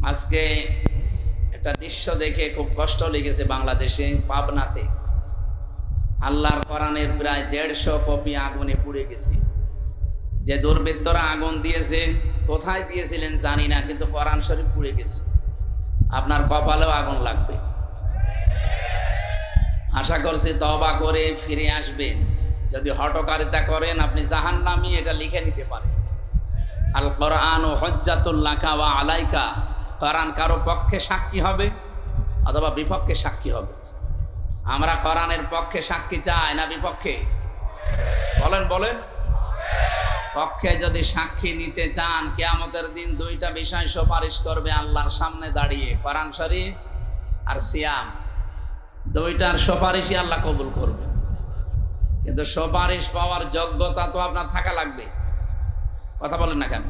আজকে একটা দৃশ্য দেখে খুব কষ্ট লেগেছে। বাংলাদেশে পাবনাতে আল্লাহর কোরআনের প্রায় 150 কপি আগুনে পুড়ে গেছে। যে দুর্বৃত্তরা আগুন দিয়েছে, কোথায় দিয়েছিলেন জানি না, কিন্তু কোরআন শরীফ পুড়ে গেছে। আপনার কপালেও আগুন লাগবে। আশা করছি তওবা করে ফিরে আসবেন। যদি হঠকারিতা করেন আপনি জাহান্নামী, এটা লিখে নিতে পারেন। আল কোরআন হুজ্জাতুল লাকা ওয়া আলাইকা। কোরআন কারো পক্ষে সাক্ষী হবে অথবা বিপক্ষে সাক্ষী হবে। আমরা কোরআনের পক্ষে সাক্ষী চাই না বিপক্ষে? বলেন বলেন। পক্ষে যদি সাক্ষী নিতে চান, কিয়ামতের দিন দুইটা বিষয় সুপারিশ করবে আল্লাহর সামনে দাঁড়িয়ে, কোরআন শরীফ আর সিয়াম। দুইটার সুপারিশই আল্লাহ কবুল করবে। কিন্তু সুপারিশ পাওয়ার যোগ্যতা তো আপনার থাকা লাগবে। কথা বলেন না কেন?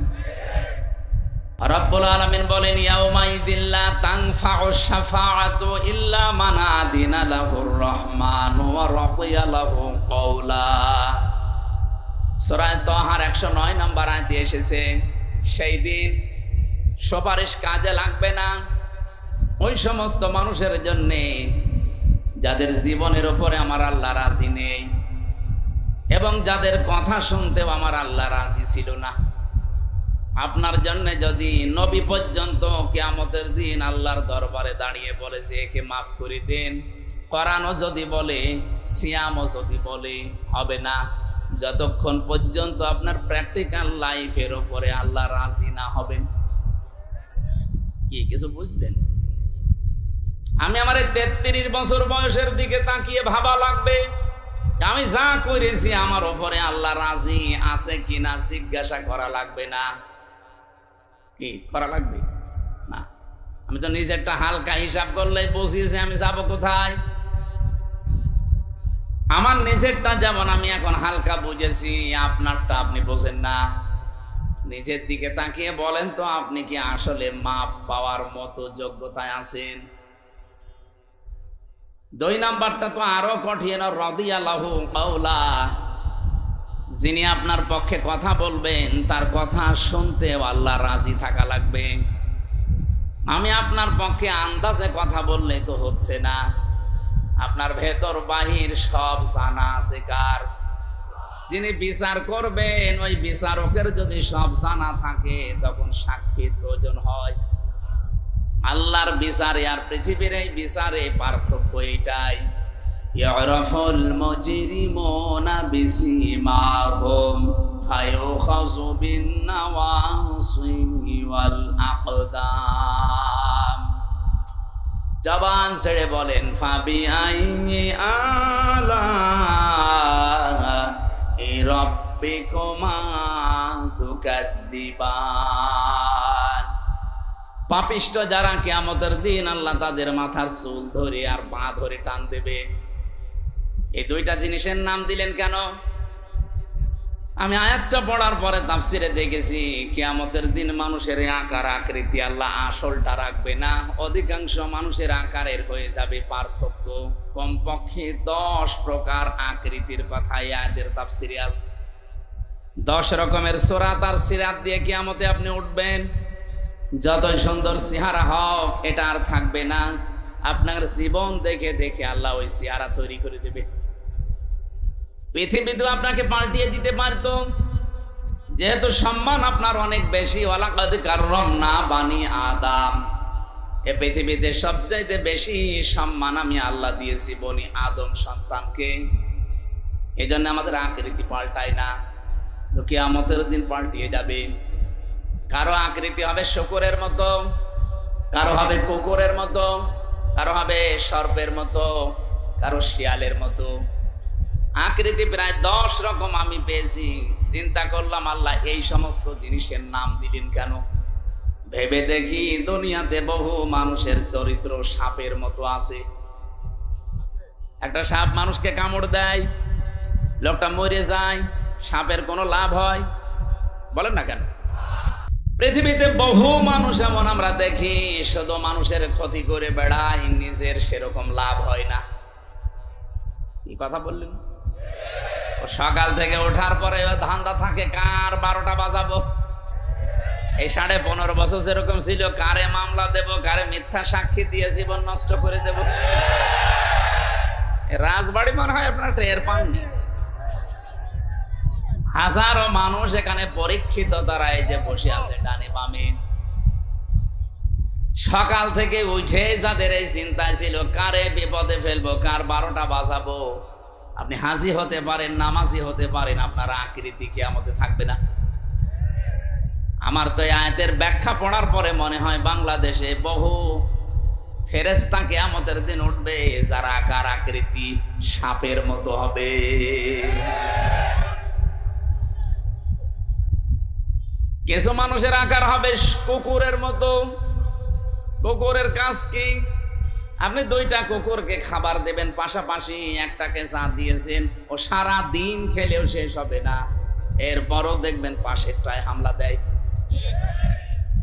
রব্বুল আলামিন বলেন, ইয়াউমাইযিন লা তানফাউ শাফাআতু ইল্লা মান আযিনা লাহুর রহমান ওয়া রাদিয়া লাহু কওলা। সূরা তাহার 109 নম্বর আয়াতে এসেছে, সেই দিন সুপারিশ কাজে লাগবে না ওই সমস্ত মানুষের জন্য যাদের জীবনের উপরে আমার আল্লাহ রাজি নেই এবং যাদের কথা শুনতেও আমার আল্লাহ রাজি ছিল না। আপনার জন্য যদি নবী পর্যন্ত কিয়ামতের দিন আল্লাহর দরবারে দাঁড়িয়ে বলেছে একে মাফ করে দেন, কোরআনও যদি বলে, সিয়ামও যদি বলে, হবে না যতক্ষণ পর্যন্ত আপনার প্র্যাকটিক্যাল লাইফের উপরে আল্লাহ রাজি না হবেন। কি কিছু বুঝলেন? আমি আমার 33 বছর বয়সের দিকে তাকিয়ে ভাবা লাগবে, আমি যা করেছি আমার উপরে আল্লাহ রাজি আছে কিনা জিজ্ঞাসা করা লাগবে না। কি করা লাগবে না? আমি তো নিজেরটা হালকা হিসাব করলে বুঝিয়েছি আমি যাব কোথায়। আমার নিজেরটা যেমন আমি এখন হালকা বুঝেছি, আপনারটা আপনি বোঝেন না। নিজের দিকে তাকিয়ে বলেন তো, আপনি কি আসলে মাপ পাওয়ার মতো যোগ্যতায় আছেন? 2 নাম্বারটা তো আরো কঠিন, রাদিয়াল্লাহু কাওলা। যিনি আপনার পক্ষে কথা বলবেন তার কথা শুনতেও আল্লাহ রাজি থাকা লাগবে। আমি আপনার পক্ষে আন্দাজে কথা বললে তো হচ্ছে না। আপনার ভেতর বাহির সব জানা আছে কার? যিনি বিচার করবেন ওই বিচারকের যদি সব জানা থাকে তখন সাক্ষীর প্রয়োজন হয়। আল্লাহর বিচারে আর পৃথিবীর এই বিচারে পার্থক্য এইটাই, ইয়ারাফুল মুজরিমুনা বিসিমাহুম ফায়ুখাযু বিন-নাওয়াসি ওয়াল আকদাম। জবান ছেড়ে বলেন, ফাবিআইয়ি আলা'i রাব্বিকুমা তুকাদ্দিবান। পাপিষ্ঠ যারা, কিয়ামতের দিন আল্লাহ তাদের মাথার চুল ধরে আর পা ধরে টান দেবে। এই দুইটা জিনিসের নাম দিলেন কেন? আমি আয়াতটা পড়ার পরে তাফসিরে দেখেছি, কিয়ামতের দিন মানুষের আকার আকৃতি আল্লাহ আসলটা রাখবে না। অধিকাংশ মানুষের আকারের হয়ে যাবে পার্থক্য। কমপক্ষে 10 প্রকার আকৃতির কথা আয়াতের তাফসিরে আছে। 10 রকমের সূরাত আর সিরাত দিয়ে কিয়ামতে আপনি উঠবেন। যতই সুন্দর চেহারা হোক এটা আর থাকবে না। আপনার জীবন দেখে দেখে আল্লাহ ওই চেহারা তৈরি করে দেবে। পৃথিবীতে আপনাকে পাল্টিয়ে দিতে পারতো, যেহেতু সম্মান আপনার অনেক বেশি। ওয়ালাকাদ কাররামনা বানি আদম। এ পৃথিবীতে সবচাইতে বেশি সম্মান আমি আল্লাহ দিয়েছি বনি আদম সন্তানকে। এই জন্য আমাদের আকৃতি পাল্টায় না, তো কিয়ামতের দিন পাল্টিয়ে যাবে। কারো আকৃতি হবে শূকরের মতো, কারো হবে কুকুরের মতো, কারো হবে সর্পের মতো, কারো শিয়ালের মতো। আকৃতি প্রায় 10 রকম আমি পেয়েছি। চিন্তা করলাম আল্লাহ এই সমস্ত জিনিসের নাম দিলেন কেন? ভেবে দেখি দুনিয়াতে বহু মানুষের চরিত্র সাপের মতো আছে। একটা সাপ মানুষকে কামড় দেয়, লোকটা মরে যায়, সাপের কোনো লাভ হয়? বলেন না কেন? পৃথিবীতে বহু মানুষ এমন আমরা দেখি শুধু মানুষের ক্ষতি করে বেড়ায়, নিজের সেরকম লাভ হয় না। কি কথা বললেন? সকাল থেকে ওঠার পরে ধান্দা থাকে কার 12টা বাজাবো, এই 15.5 বছর যেরকম ছিল, কারে মামলা দেব, কারে মিথ্যা সাক্ষী দিয়ে জীবন নষ্ট করে দেব, রাজবাড়ি মনে হয় আপনার টের পাননি। হাজারো মানুষ এখানে পরীক্ষিত দ্বারা এই যে বসে আছে ডানে বামে, সকাল থেকে উঠে যাদের এই চিন্তায় ছিল কারে বিপদে ফেলবো, কার 12টা বাজাবো। আপনি হাজি হতে পারেন, নামাজি হতে পারেন, আপনার আকৃতি কিয়ামতে থাকবে না। আমার তো এই আয়াতের ব্যাখ্যা পড়ার পরে মনে হয় বাংলাদেশে বহু ফেরেশতা কিয়ামতের দিন উঠবে যারা আকার আকৃতি সাপের মতো হবে। কিছু মানুষের আকার হবে কুকুরের মতো। কুকুরের কাজ কি? আপনি 2টা কুকুরকে খাবার দেবেন পাশাপাশি, একটাকে চা দিয়েছেন, ও সারা দিন খেলেও শেষ হবে না, এরপরও দেখবেন পাশেরটায় হামলা দেয়।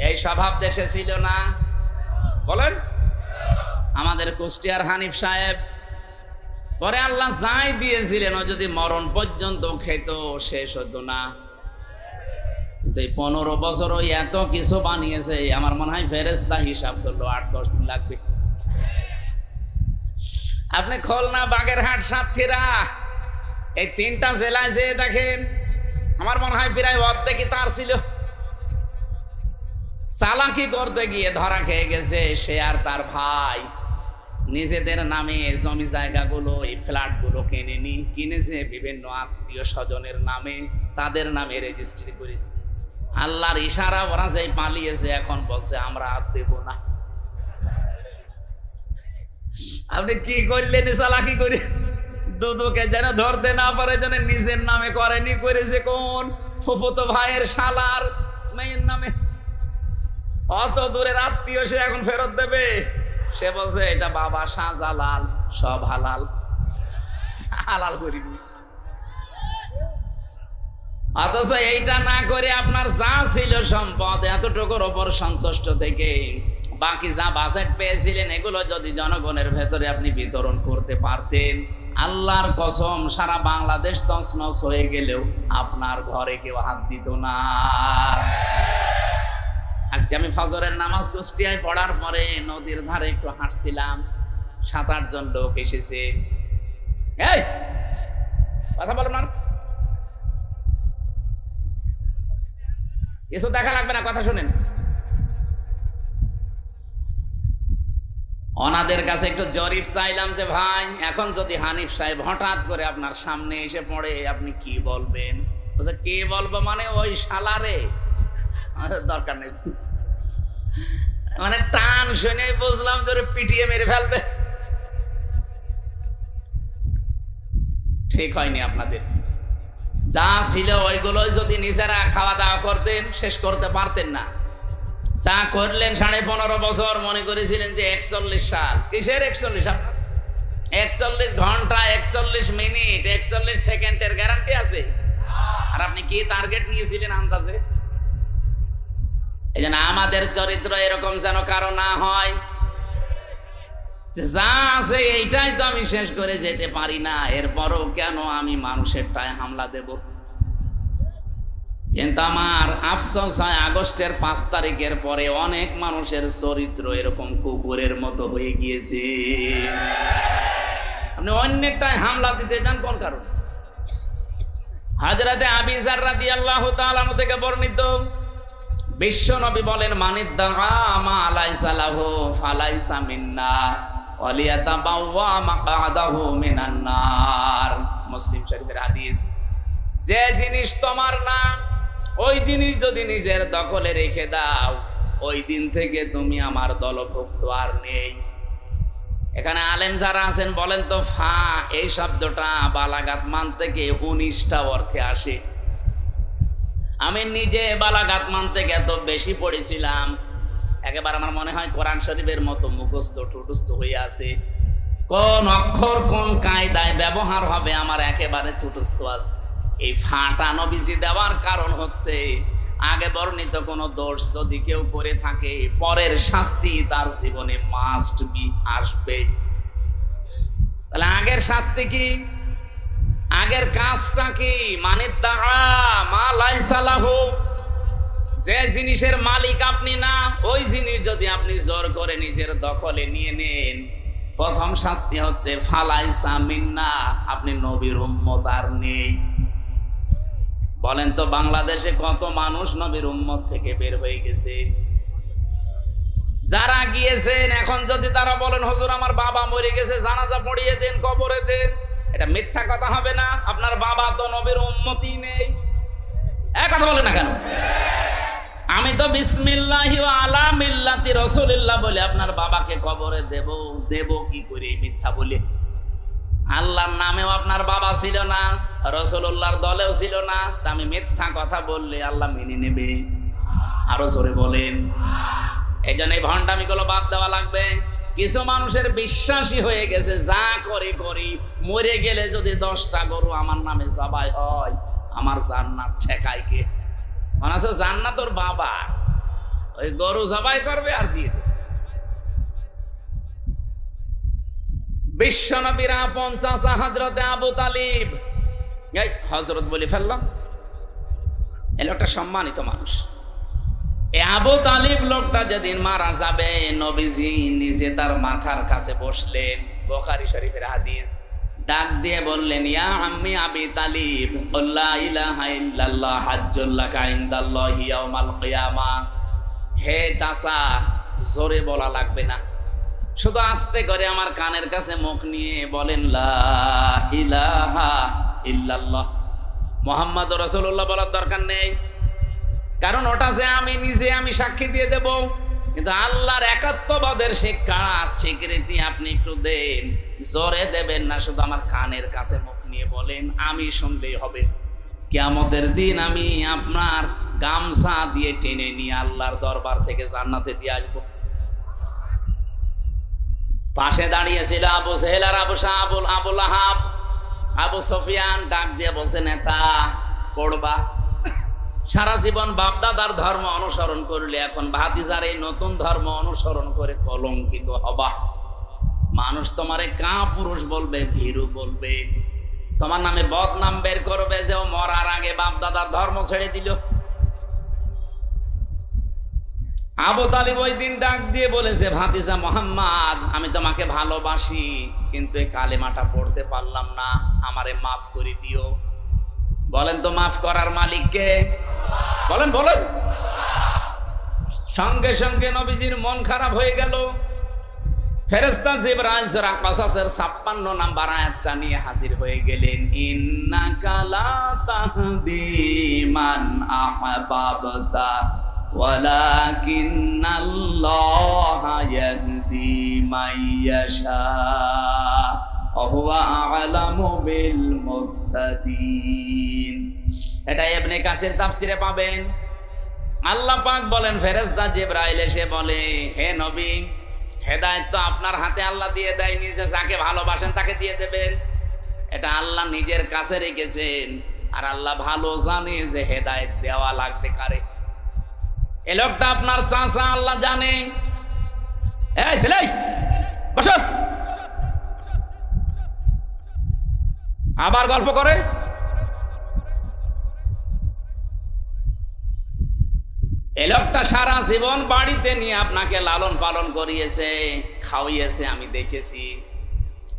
এই স্বভাব দেশে ছিল না? বলেন। আমাদের কুষ্টিয়ার হানিফ সাহেব, পরে আল্লাহ যাই দিয়েছিলেন, ও যদি মরণ পর্যন্ত খেত শেষ হতো না। কিন্তু এই 15 বছর ওই এত কিছু বানিয়েছে, আমার মনে হয় ফেরেশতা হিসাব করলো 8-10 দিন লাগবে। আপনি খুলনা, বাগেরহাট, সাতক্ষীরা এই 3টা জেলায় যে দেখেন, আমার মনে হয় প্রায় অর্ধেকই তার ছিল। চালাকি করতে গিয়ে ধরা খেয়ে গেছে সে আর তার ভাই। নিজেদের নামে জমি জায়গাগুলো, এই ফ্ল্যাটগুলো কিনেছে বিভিন্ন আত্মীয় স্বজনের নামে, তাদের নামে রেজিস্ট্রি করেছে। আল্লাহর ইশারা ওরা যে পালিয়েছে, এখন বলছে আমরা আর দেব না। আপনি কি করলেন চালাকি করে? দুদুকে যেন ধরতে না পারে, যেন নিজের নামে করেনি, করেছে কোন ফুফুতো ভাইয়ের শালার মেয়ের নামে। অত দূরের আত্মীয়, সে এখন ফেরত দেবে। সে বলছে এটা বাবা শাহজালাল, সব হালাল হালাল করে দিয়েছে। অথচ এইটা না করে আপনার যা ছিল সম্পদ, এতটুকুর ওপর সন্তুষ্ট থেকে বাকি যা বাজেট পেয়েছিলেন, এগুলো যদি জনগণের ভেতরে আপনি বিতরণ করতে পারতেন, আল্লাহর কসম সারা বাংলাদেশ তছনছ হয়ে গেলেও আপনার ঘরে কেউ হাত দিত না। আজকে আমি ফজরের নামাজ কুষ্টিয়ায় পড়ার পরে নদীর ধারে একটু হাঁটছিলাম, 7-8 জন লোক এসেছে। এই কথা বলো না, কিছু দেখা লাগবে না, কথা শুনেন। ওনাদের কাছে একটু জরিপ চাইলাম যে ভাই, এখন যদি হানিফ সাহেব হঠাৎ করে আপনার সামনে এসে পড়ে, আপনি কি বলবেন? বলছে কে বলবো মানে ওই শালারে, দরকার নেই। মানে টান শুনে বুঝলাম ধরে পিটিয়ে মেরে ফেলবে। ঠিক হয়নি আপনাদের। যা ছিল ওইগুলোই যদি নিজেরা খাওয়া দাওয়া করতেন, শেষ করতে পারতেন না। যা করলেন 15.5 বছর, মনে করেছিলেন যে 41 সাল। কিসের 41? 41 ঘন্টা, 41 মিনিট, 41 সেকেন্ডের গ্যারান্টি আছে। আর আপনি কি টার্গেট নিয়েছিলেন আন্দাজে? এই জন্য আমাদের চরিত্র এরকম যেন কারো না হয়, যা আছে এইটাই তো আমি শেষ করে যেতে পারি না, এরপরও কেন আমি মানুষের টায় হামলা দেব? কিন্তু আমার আফসোস হয়, আগস্টের 5 তারিখের পরে অনেক মানুষের চরিত্র এরকম কুকুরের মতো হয়ে গিয়েছে। আপনি অন্যটায় হামলা দিতে যান কোন কারণ? হযরতে আবু যার রাদিয়াল্লাহু তাআলা আনহু থেকে বর্ণিত, বিশ্ব নবী বলেন, মানিদ্দাআ মা লাইসা লাহু ফালাইসা মিন্না ওয়ালিয়াতাবাওয়া মাকআদাহু মিনান নার। মুসলিম শরীফের হাদিস। যে জিনিস তোমার না, ওই জিনিস যদি নিজের দখলে রেখে দাও, ওই দিন থেকে তুমি আমার দলভুক্ত আর নেই। এখানে আলেম যারা আছেন বলেন তো, ফা এই শব্দটা বালাগাত মান থেকে 19টা অর্থে আসে। আমি নিজে বালাগাত মান থেকে এত বেশি পড়েছিলাম, একেবারে আমার মনে হয় কোরআন শরীফের মতো মুখস্থ ঠুটস্থ হয়ে আছে। কোন অক্ষর কোন কায়দায় ব্যবহার হবে আমার একেবারে ঠুটস্থ আছে। এই ফাটা নবীজি দেওয়ার কারণ হচ্ছে, আগে বর্ণিত কোন দোষ যদি কেউ করে থাকে, পরের শাস্তি তার জীবনে মাস্ট বি আসবে। তাহলে আগের শাস্তি কি? আগের কাজটা কি? মানিদ্দাআ মা লাইসা লাহু, যে জিনিসের মালিক আপনি না, ওই জিনিস যদি আপনি জোর করে নিজের দখলে নিয়ে নেন, প্রথম শাস্তি হচ্ছে ফালাইসা মিন্না, আপনি নবীর উম্মত আর নেই। বলেন তো বাংলাদেশে কত মানুষ নবীর উম্মত থেকে বের হয়ে গেছে? যারা গিয়েছেন এখন যদি তারা বলেন হুজুর আমার বাবা মরে গেছে, জানাজা পড়িয়ে দেন, কবরে দেন, এটা মিথ্যা কথা হবে না? আপনার বাবা তো নবীর উম্মতই নেই। এক কথা বলে না কেন? আমি তো বিসমিল্লাহি ওয়া আলা মিল্লাতি রাসূলিল্লাহ বলে আপনার বাবাকে কবরে দেব কি করে মিথ্যা বলে? আল্লাহর নামেও আপনার বাবা ছিল না, রাসূলুল্লাহর দলেও ছিল না, তা আমি মিথ্যা কথা বললে আল্লাহ মেনে নেবে? আরো জোরে বলেন। এই জন্য এই ভণ্ডামিগুলো বাদ দেওয়া লাগবে। কিছু মানুষের বিশ্বাসী হয়ে গেছে, যা করি মরে গেলে যদি 10টা গরু আমার নামে জবাই হয় আমার জান্নাত ঠেকায় কে? মনে আছে জান্নাত ওর বাবা, ওই গরু জবাই করবে আর দিয়ে দেবে। বিশ্বনবীর আপন চাচা হযরতে আবু তালিব, এই হযরত বলে ফেললাম, এই লোকটা সম্মানিত মানুষ। এই আবু তালিব লোকটা যেদিন মারা যাবে, নবীজি নিজে তার মাথার কাছে বসলেন, বুখারী শরীফের হাদিস। ডাক দিয়ে বললেন, ইয়া আম্মি আবি তালিব, লা ইলাহা ইল্লাল্লাহ হাজ্জুল লাকা ইনদাল্লাহি ইয়াউমাল কিয়ামা। হে চাচা, জোরে বলা লাগবে না, শুধু আস্তে করে আমার কানের কাছে মুখ নিয়ে বলেন লা ইলাহা ইল্লাল্লাহ মুহাম্মাদুর রাসূলুল্লাহ বলার দরকার নেই, কারণ ওটা যে আমি নিজে আমি সাক্ষী দিয়ে দেব। কিন্তু আল্লাহর একাত্মবাদের শিক্ষা স্বীকৃতি আপনি একটু দেন, জোরে দেবেন না, শুধু আমার কানের কাছে মুখ নিয়ে বলেন, আমি শুনলেই হবে। কিয়ামতের দিন আমি আপনার গামছা দিয়ে টেনে নিয়ে আল্লাহর দরবার থেকে জান্নাতে দিয়ে আসবো। পাশে দাঁড়িয়েছিল আবু জেহেল আর আবু লাহাব, আবু সুফিয়ান। ডাক দিয়ে বলছে, নেতা পড়বা, সারা জীবন বাপদাদার ধর্ম অনুসরণ করলে এখন ভাতিজার এই নতুন ধর্ম অনুসরণ করে কলঙ্কিত হবা। মানুষ তোমারে কা পুরুষ বলবে, ভীরু বলবে, তোমার নামে বদনাম বের করবে যে ও মরার আগে বাপদাদার ধর্ম ছেড়ে দিল। আবু তালিব ওই দিন ডাক দিয়ে বলেছে, ভাতিজা মুহাম্মদ, আমি তোমাকে ভালোবাসি, কিন্তু এই কালেমাটা পড়তে পারলাম না, আমারে মাফ করে দিও। বলেন তো মাফ করার মালিক কে? বলেন বলেন। সঙ্গে সঙ্গে নবীজির মন খারাপ হয়ে গেল। ফেরেশতা জিবরাইল সূরা কাসাসের 56 নাম্বার আয়াতটা নিয়ে হাজির হয়ে গেলেন। ইন্নাকা লা তাহদি মান আহবাবতা ওয়ালাকিন্নাল্লাহা ইয়াহদি মান ইয়াশা ওয়া হুয়া আ'লামু বিল মুহতাদিন। এটা ইবনে কাসির তাফসিরে পাবেন। আল্লাহ পাক বলেন, ফেরেশতা জিবরাইল এসে বলে, হে নবী, হেদায়েত তো আপনার হাতে আল্লাহ দিয়ে দেয়নি যে যাকে ভালোবাসেন তাকে দিয়ে দেবেন। এটা আল্লাহ নিজের কাছে রেখেছেন, আর আল্লাহ ভালো জানে যে হেদায়েত দেওয়া লাগবে কারে। এই লোকটা আপনার চাচা, আল্লাহ জানে। এই ছেলে বসো, আবার গল্প করে। এই লোকটা সারা জীবন বাড়িতে নিয়ে আপনাকে লালন পালন করিয়েছে, খাওয়িয়েছে, আমি দেখেছি।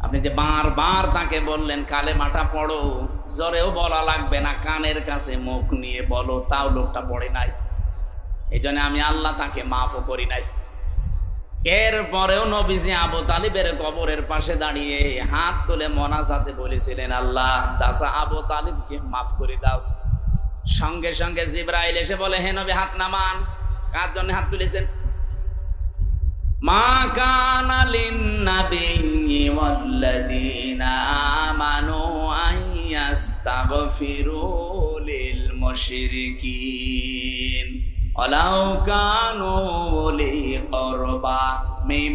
আপনি যে বারবার তাকে বললেন কালেমাটা পড়ো, জোরেও বলা লাগবে না, কানের কাছে মুখ নিয়ে বলো, তাও লোকটা পড়ে নাই। এই জন্য আমি আল্লাহ তাকে মাফও করি নাই। এরপরেও নবীজি আবু তালিবের কবরের পাশে দাঁড়িয়ে হাত তুলে মোনাজাতে বলেছিলেন, আল্লাহ চাচা আবু তালিবকে মাফ করে দাও। সঙ্গে সঙ্গে জিবরাইল এসে বলে, হে নবী হাত নামান। কার জন্য হাত তুলেছেন? মা কানা লিন-নাবিয়্যি ওয়াল্লাযীনা আমানু আইয়াস্তাগফিরু লিল মুশরিকিন ওয়ালাউ কানু উলি কুরবা মিন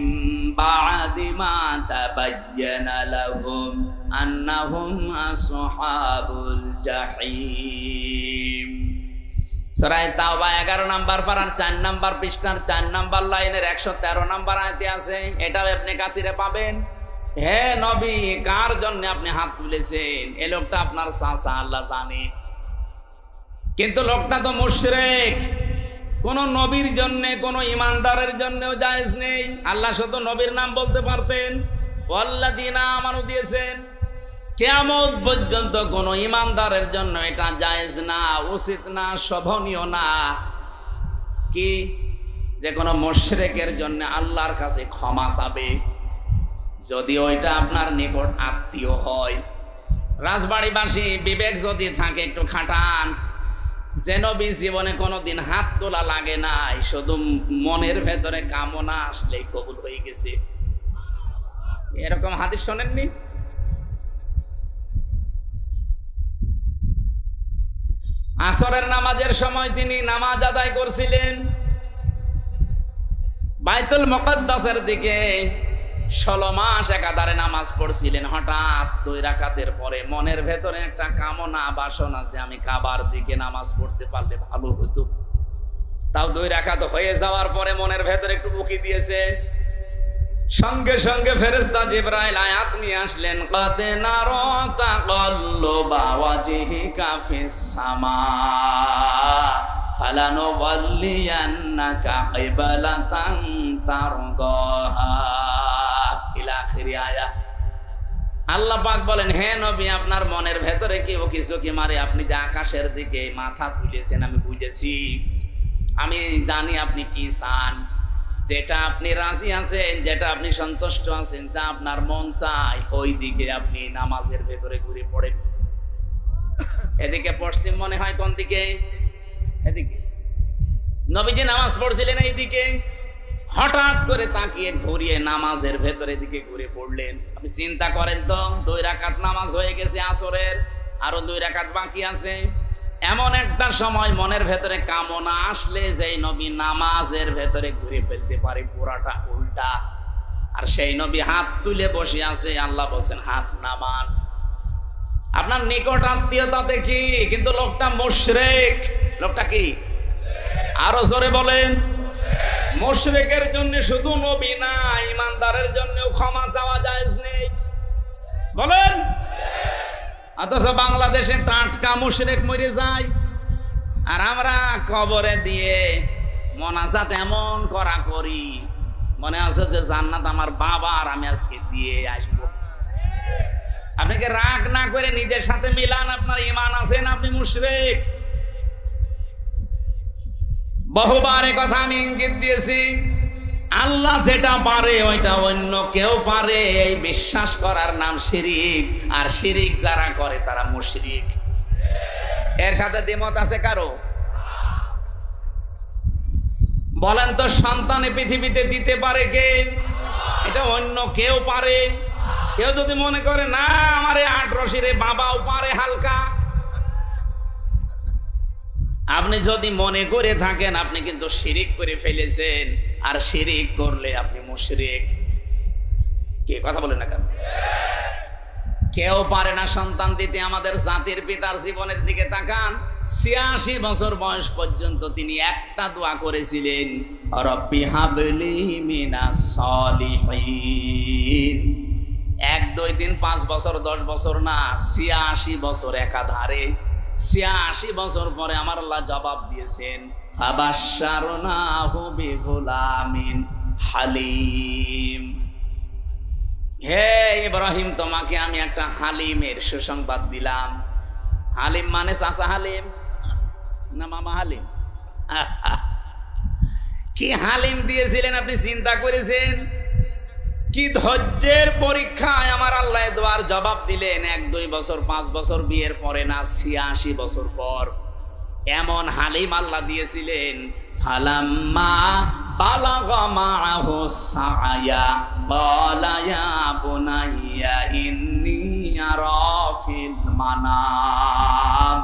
বা'দি মা তাবায়্যানা লাহুম আন্নাহুম আসহাবুল জাহিম। সূরা তাওবা 11 নাম্বার পারার 4 নাম্বার পৃষ্ঠার 4 নাম্বার লাইনের 113 নাম্বার আয়াতে আছে। এটাও ইবনে কাসিরে পাবেন। হে নবী, কার জন্য আপনি হাত তুলেছেন? এই লোকটা আপনার চাচা, আল্লাহ জানে। কিন্তু লোকটা তো মুশরিক, কোন নবীর জন্য, কোন ইমানদারের জন্যও জায়েজ নেই। আল্লাহ শুধু নবীর নাম বলতে পারতেন, ওয়াল্লাযীনা আমানু দিয়েছেন। কিয়ামত পর্যন্ত কোন ইমানদারের জন্য এটা জায়েজ না, উচিত না, শোভনীয় না কি যে কোনো মুশরিকের জন্য আল্লাহর কাছে ক্ষমা চাবে, যদি ওইটা আপনার নিকট আত্মীয় হয়। রাজবাড়িবাসী বিবেক যদি থাকে একটু খাটান, যে নবী জীবনে কোনোদিন হাত তোলা লাগে নাই, শুধু মনের ভেতরে কামনা আসলেই কবুল হয়ে গেছে, এরকম হাদিস শোনেননি? আসরের নামাজের সময় তিনি নামাজ আদায় করছিলেন বাইতুল মুকাদ্দাসের দিকে, 16 মাস একাধারে নামাজ পড়ছিলেন। হঠাৎ 2 রাকাতের পরে মনের ভেতরে একটা কামনা বাসনা যে আমি কাবার দিকে নামাজ পড়তে পারলে ভালো হতো। তাও 2 রাকাত হয়ে যাওয়ার পরে মনের ভেতরে একটু উকি দিয়েছে, সঙ্গে সঙ্গে ফেরেশতা জিবরাইল আয়াত নিয়ে আসলেন, কাদ নারা তাকাল্লুবা ওয়াজহিকা ফিস সামা ফালানুওয়াল্লিয়ান্নাকা কিবলাতান তারদাহা ইলা আখির আয়াত। আল্লাহ পাক বলেন, হে নবী, আপনার মনের ভেতরে কি ও কিছু কি মারে, আপনি যে আকাশের দিকে মাথা তুলেছেন আমি বুঝেছি, আমি জানি আপনি কি চান, যেটা আপনি রাজি আছেন, যেটা আপনি সন্তুষ্ট আছেন, যা আপনার মন চায় ওই দিকে আপনি নামাজের ভেতরে ঘুরে পড়েন। এদিকে পশ্চিম মনে হয়, কোন দিকে? এদিকে। নবীজি নামাজ পড়ছিলেন এইদিকে, হঠাৎ করে তাকিয়ে ঘুরিয়ে নামাজের ভেতরে দিকে ঘুরে পড়লেন। আপনি চিন্তা করেন তো, 2 রাকাত নামাজ হয়ে গেছে আসরের, আরো 2 রাকাত বাকি আছে। এমন একটা সময় মনের ভেতরে কামনা আসলে যেই নবী নামাজের ভেতরে ঘুরে ফেলতে পারে পুরাটা উল্টা, আর সেই নবী হাত তুলে বসে আছে। আল্লাহ বলছেন হাত নামান। আপনার নিকট আত্মীয়তাতে কি, কিন্তু লোকটা মুশরিক। লোকটা কি? আরো জোরে বলেন। মুশরিকের জন্য শুধু নবী না, ইমানদারের জন্যও ক্ষমা চাওয়া জায়েজ নেই। বলেন। অথচ বাংলাদেশে টাটকা মুশরিক মরে যায়, আর আমরা কবরে দিয়ে মোনাজাত এমন করা করি, মনে আছে যে জান্নাত আমার বাবা আর আমি আজকে দিয়ে আসবো। আপনাকে রাগ না করে নিজের সাথে মিলান, আপনার ঈমান আছে না আপনি মুশরিক। বহুবার এ কথা আমি ইঙ্গিত দিয়েছি, আল্লাহ যেটা পারে ওইটা অন্য কেউ পারে, এই বিশ্বাস করার নাম শিরিক, আর শিরিক যারা করে তারা মুশরিক। এর সাথে দ্বিমত আছে কারো? বলেন তো, সন্তানে পৃথিবীতে দিতে পারে কে? এটা অন্য কেউ পারে। কেউ যদি মনে করে না আমারে 8 রশিরে বাবাও পারে হালকা, আপনি যদি মনে করে থাকেন আপনি কিন্তু শিরিক করে ফেলেছেন, আর শিরিক করলে আপনি মুশরিক। কে কথা বলেন না কেন? কেউ পারে না সন্তান দিতে। আমাদের জাতির পিতার জীবনের দিকে তাকান, 86 বছর বয়স পর্যন্ত তিনি একটা দোয়া করেছিলেন, রব্বি হাবলি মিনাস সলিহিন। 1 2 দিন 5 বছর 10 বছর না, 86 বছর একাধারে। 86 বছর পরে আমার আল্লাহ জবাব দিয়েছেন, ফাবাশশারনাহু বিগুলামিন হালিম। হে ইব্রাহিম, তোমাকে আমি একটা হালিমের সুসংবাদ দিলাম। হালিম মানে চাচা হালিম না মামা হালিম? কি হালিম দিয়েছিলেন আপনি চিন্তা করেছেন? কি ধৈর্যের পরীক্ষায় আমার আল্লাহ দোয়ার জবাব দিলেন। 1 2 বছর 5 বছর বিয়ের পরে না, 86 বছর পর এমন হালিম আল্লাহ দিয়েছিলেন। ফালাম্মা বালাগা মাআহু সায়া ক্বালা ইয়া বুনাইয়া ইন্নী আরা ফিল মানাম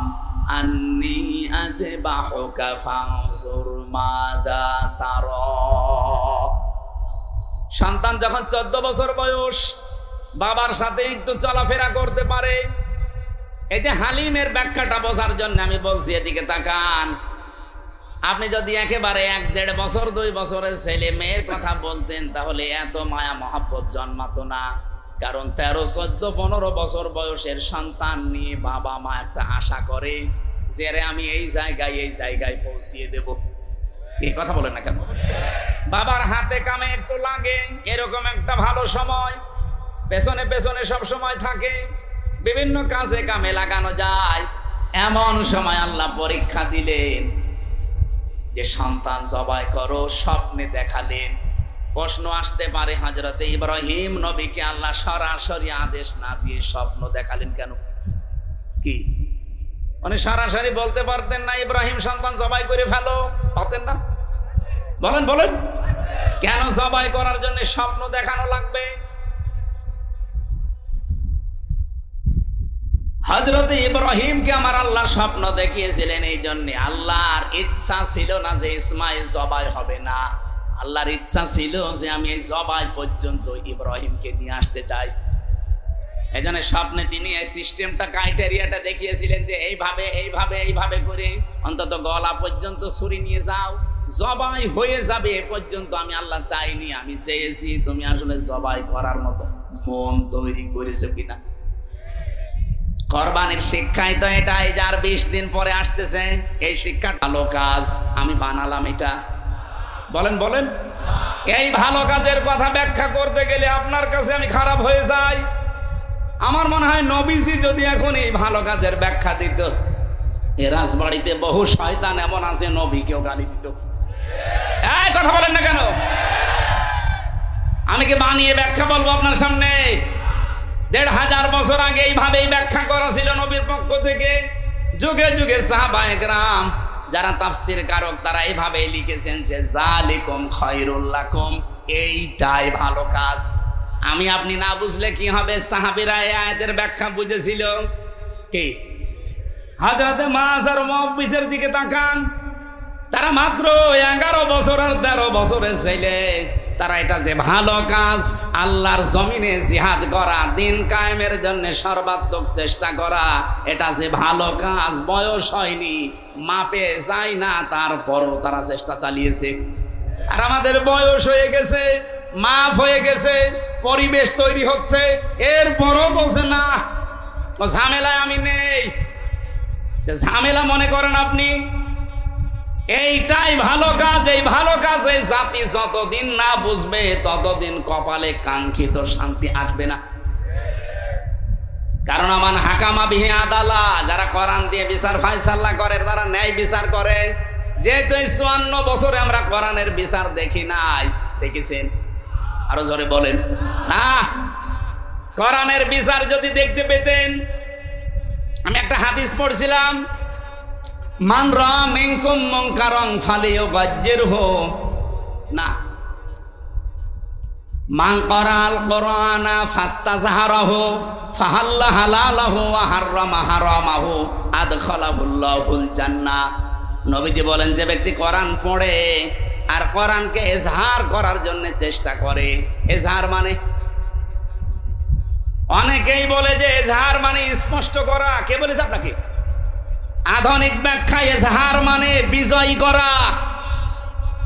আন্নী আযবাহুকা ফানজুর মাযা তারা। সন্তান যখন 14 বছর বয়স বাবার সাথে একটু চলাফেরা করতে পারে, এই যে হালিমের ব্যাখ্যাটা বোঝার জন্য আমি বলছি, এদিকে তাকান। আপনি যদি একেবারে 1 1.5 বছর 2 বছরের ছেলে মেয়ের কথা বলতেন, তাহলে এত মায়া মহাব্বত জন্মাতো না। কারণ 13 14 15 বছর বয়সের সন্তান নিয়ে বাবা মা একটা আশা করে যে রে আমি এই জায়গায় পৌঁছিয়ে দেব। এই কথা বলেন না কেন? বাবার হাতে কামে একটু লাগে, এরকম একটা ভালো সময় পেছনে পেছনে সব সময় থাকে, বিভিন্ন কাজে কামে লাগানো যায়। এমন সময় আল্লাহ পরীক্ষা দিলেন যে সন্তান জবাই করো, স্বপ্নে দেখালেন। প্রশ্ন আসতে পারে, হযরতে ইব্রাহিম নবীকে আল্লাহ সরাসরি আদেশ না দিয়ে স্বপ্ন দেখালেন কেন? কি মানে সরাসরি বলতে পারতেন না ইব্রাহিম সন্তান জবাই করে ফেলো? পারতেন না? বলেন বলেন, কেন জবাই করার জন্য স্বপ্ন দেখানো লাগবে? হযরতে ইব্রাহিমকে আমার আল্লাহ স্বপ্ন দেখিয়েছিলেন এই জন্য, আল্লাহর ইচ্ছা ছিল না যে ইসমাইল জবাই হবে না, আল্লাহর ইচ্ছা ছিল যে আমি এই জবাই পর্যন্ত ইব্রাহিমকে নিয়ে আসতে চাই। এই জন্য স্বপ্নে তিনি এই সিস্টেমটা, ক্রাইটেরিয়াটা দেখিয়েছিলেন যে এইভাবে এইভাবে এইভাবে করে অন্তত গলা পর্যন্ত ছুরি নিয়ে যাও, জবাই হয়ে যাবে এ পর্যন্ত আমি আল্লাহ চাইনি, আমি চেয়েছি তুমি আসলে জবাই করার মতো মন তৈরি করেছো কিনা। কোরবানির শিক্ষাই তো এটাই, যার 20 দিন পরে আসতেছে, এই শিক্ষা ভালো কাজ আমি বানালাম এটা। বলেন বলেন, এই ভালো কাজের কথা ব্যাখ্যা করতে গেলে আপনার কাছে আমি খারাপ হয়ে যাই। আমার মনে হয় নবীজি যদি এখন এই ভালো কাজের ব্যাখ্যা দিত, এ রাজবাড়িতে বহু শয়তান এমন আছে নবীকেও গালি দিত। এই কথা বলেন না কেন? আমি কি বানিয়ে ব্যাখ্যা বলবো আপনার সামনে? 1500 বছর আগে এইভাবেই ব্যাখ্যা করা ছিল নবীর পক্ষ থেকে। যুগে যুগে সাহাবায়ে কেরাম যারা তাফসীর কারক তারা এইভাবেই লিখেছেন যে যালিকুম খায়রুল লাকুম, এইটাই ভালো কাজ। আমি আপনি না বুঝলে কি হবে? সাহাবীরা এই আয়াতের ব্যাখ্যা বুঝেছিল কি? হযরতে মুআয আর মুআবিসের দিকে তাকান, তারা মাত্র 11 বছর আর 13 বছরের ছেলে, তারা এটা যে ভালো কাজ, আল্লাহর জমিনে জিহাদ করা, দিন কায়েমের জন্য সর্বাত্মক চেষ্টা করা, এটা যে ভালো কাজ, বয়স হয়নি, মাপে যায় না, তারপরও তারা চেষ্টা চালিয়েছে। আর আমাদের বয়স হয়ে গেছে, মাপ হয়ে গেছে, পরিবেশ তৈরি হচ্ছে, এরপরও বলছে না ও ঝামেলায় আমি নেই। ঝামেলা মনে করেন আপনি? এইটাই ভালো কাজ। এই ভালো কাজে জাতি যতদিন না বুঝবে ততদিন কপালে কাঙ্ক্ষিত শান্তি আসবে না। কারণ আমার হাকামা বিহি আদালা, যারা কোরআন দিয়ে বিচার ফায়সালা করে, তারা ন্যায় বিচার করে। যেহেতু এই 54 বছরে আমরা কোরআনের বিচার দেখি নাই, দেখেছেন? আরো জোরে বলেন না। কোরআনের বিচার যদি দেখতে পেতেন, আমি একটা হাদিস পড়ছিলাম, মান রা মিনকুম মুনকারান ফালিয়ুগাজ্জিরহু না, মান ক্বারাল কুরআনা ফাস্তাযহারাহু ফাহাল্লা হালালাহু ওয়া হাররামা হারামাহু আদখালাহুল্লাহুল জান্নাহ। নবীজি বলেন, যে ব্যক্তি কোরআন পড়ে আর কোরআনকে ইজহার করার জন্য চেষ্টা করে, ইজহার মানে অনেকেই বলে যে ইজহার মানে স্পষ্ট করা। কে বলেছে আপনাকে? আধুনিক ব্যাখ্যা এজাহার মানে বিজয় করা,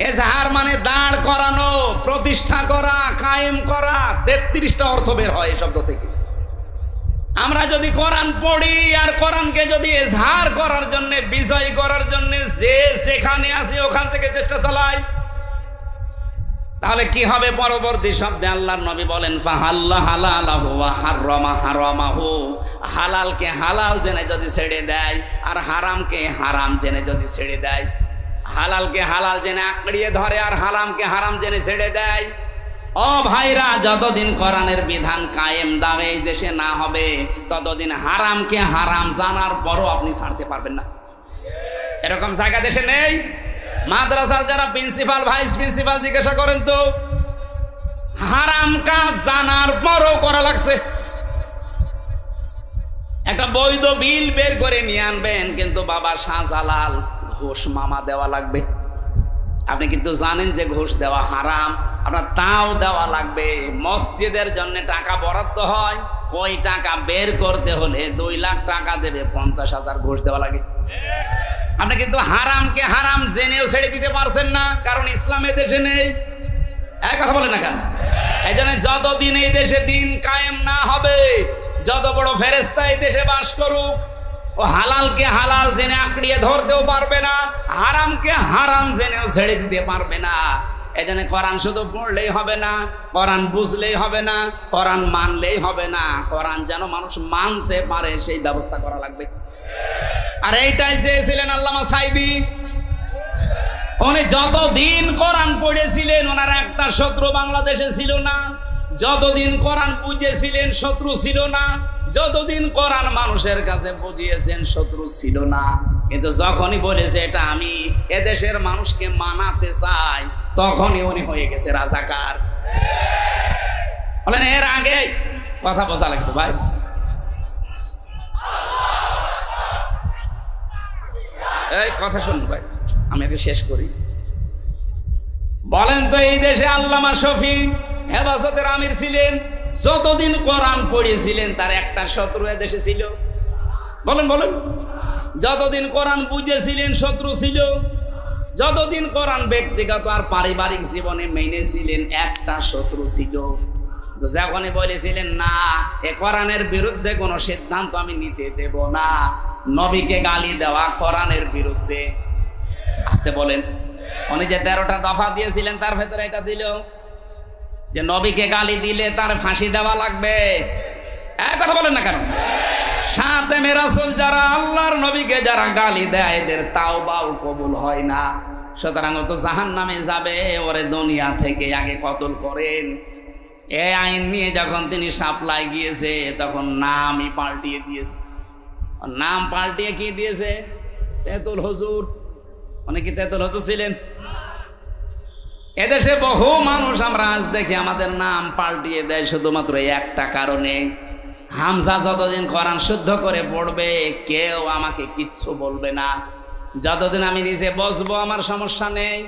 এজাহার মানে দাঁড় করানো, প্রতিষ্ঠা করা, কায়েম করা। 33টা অর্থ বের হয় এই শব্দ থেকে। আমরা যদি কোরআন পড়ি আর কোরআনকে যদি এজাহার করার জন্য, বিজয় করার জন্য যে যেখানে আসি ওখান থেকে চেষ্টা চালাই, তাহলে কি হবে? পরবর্তী শব্দে আল্লাহর নবী বলেন ফাহাল্লা হালালাহু ওয়া হাররামা হারামাহু, হালালকে হালাল জেনে যদি ছেড়ে দেয় আর হারামকে হারাম জেনে যদি ছেড়ে দেয়, হালালকে হালাল জেনে আঁকড়িয়ে ধরে আর হারামকে হারাম জেনে ছেড়ে দেয়, ও ভাইরা, যতদিন কোরআনের বিধান কায়েম দামে এই দেশে না হবে ততদিন হারামকে হারাম জানার পরও আপনি ছাড়তে পারবেন না। এরকম জায়গা দেশে নেই। মাদ্রাসার যারা প্রিন্সিপাল, ভাইস প্রিন্সিপাল, জিজ্ঞাসা করেন তো, হারাম কাজ জানার পরও করা লাগছে। একটা বৈধ বিল বের করে নিয়ে আনবেন, কিন্তু বাবা শাহজালাল ঘুষ মামা দেওয়া লাগবে। আপনি কিন্তু জানেন যে ঘুষ দেওয়া হারাম, আপনার তাও দেওয়া লাগবে। মসজিদের জন্য টাকা বরাদ্দ হয়, ওই টাকা বের করতে হলে 2 লাখ টাকা দেবে, 50,000 ঘুষ দেওয়া লাগে। আপনি কিন্তু হারামকে হারাম জেনেও ছেড়ে দিতে পারছেন না, কারণ ইসলামের দেশে নেই। এক কথা বলে না কেন? এই জন্য যতদিন এই দেশে দিন কায়েম না হবে, যত বড় ফেরেশতা এই দেশে বাস করুক, ও হালালকে হালাল জেনে আঁকড়িয়ে ধরতেও পারবে না, হারামকে হারাম জেনেও ছেড়ে দিতে পারবে না। এজন্য কোরআন শুধু পড়লেই হবে না, কোরআন বুঝলেই হবে না, কোরআন মানলেই হবে না, কোরআন যেন মানুষ মানতে পারে সেই ব্যবস্থা করা লাগবে। আর এইটাই চেয়েছিলেন আল্লামা সাঈদী। উনি যতদিন কোরআন পড়েছিলেন ওনার একটা শত্রু বাংলাদেশে ছিল না, যতদিন কোরআন বুঝেছিলেন শত্রু ছিল না, যতদিন কোরআন মানুষের কাছে বুঝিয়েছেন শত্রু ছিল না। কিন্তু যখনই বলেছে এটা আমি এদেশের মানুষকে মানাতে চাই, তখনই উনি হয়ে গেছে রাজাকার। বলেন এর আগে কথা বোঝা লাগতো ভাই। এই কথা শুনুন ভাই, আমি একে শেষ করি। বলেন তো এই দেশে আল্লামা শফি হেফাজতের আমির ছিলেন, যতদিন কোরআন পড়েছিলেন তার একটা শত্রু এদেশে ছিল? বলেন বলেন। যতদিন কোরআন বুঝেছিলেন শত্রু ছিল, যতদিন কোরআন ব্যক্তিগত আর পারিবারিক জীবনে মেনেছিলেন একটা শত্রু ছিল। যখনই বলেছিলেন না এ কোরআনের বিরুদ্ধে কোনো সিদ্ধান্ত আমি নিতে দেব না, নবীকে গালি দেওয়া কোরআনের বিরুদ্ধে, আসতে বলেন। উনি যে 13টা দফা দিয়েছিলেন তার ভেতরে এটা দিল যে নবীকে গালি দিলে তার ফাঁসি দেওয়া লাগবে। কথা বলেন না কেন? সাতেমে রাসূল যারা আল্লাহর নবীকে যারা গালি দেয় এদের তাওবাও কবুল হয় না, সুতরাং ও তো জাহান্নামে যাবে, ওরে দুনিয়া থেকে আগে কতল করেন। এই আইন নিয়ে যখন তিনি সাপ্লাই গিয়েছে তখন নামই পাল্টিয়ে দিয়েছে। নাম পাল্টিয়ে কি দিয়েছে? তেতুল হুজুর। অনেকে তেতুল হুজুর ছিলেন। এদেশে বহু মানুষ আমরা আজ দেখি আমাদের নাম পাল্টিয়ে দেয় শুধুমাত্র একটা কারণে, হামজা যতদিন কোরআন শুদ্ধ করে পড়বে কেউ আমাকে কিচ্ছু বলবে না, যতদিন আমি নিজে বসবো আমার সমস্যা নেই।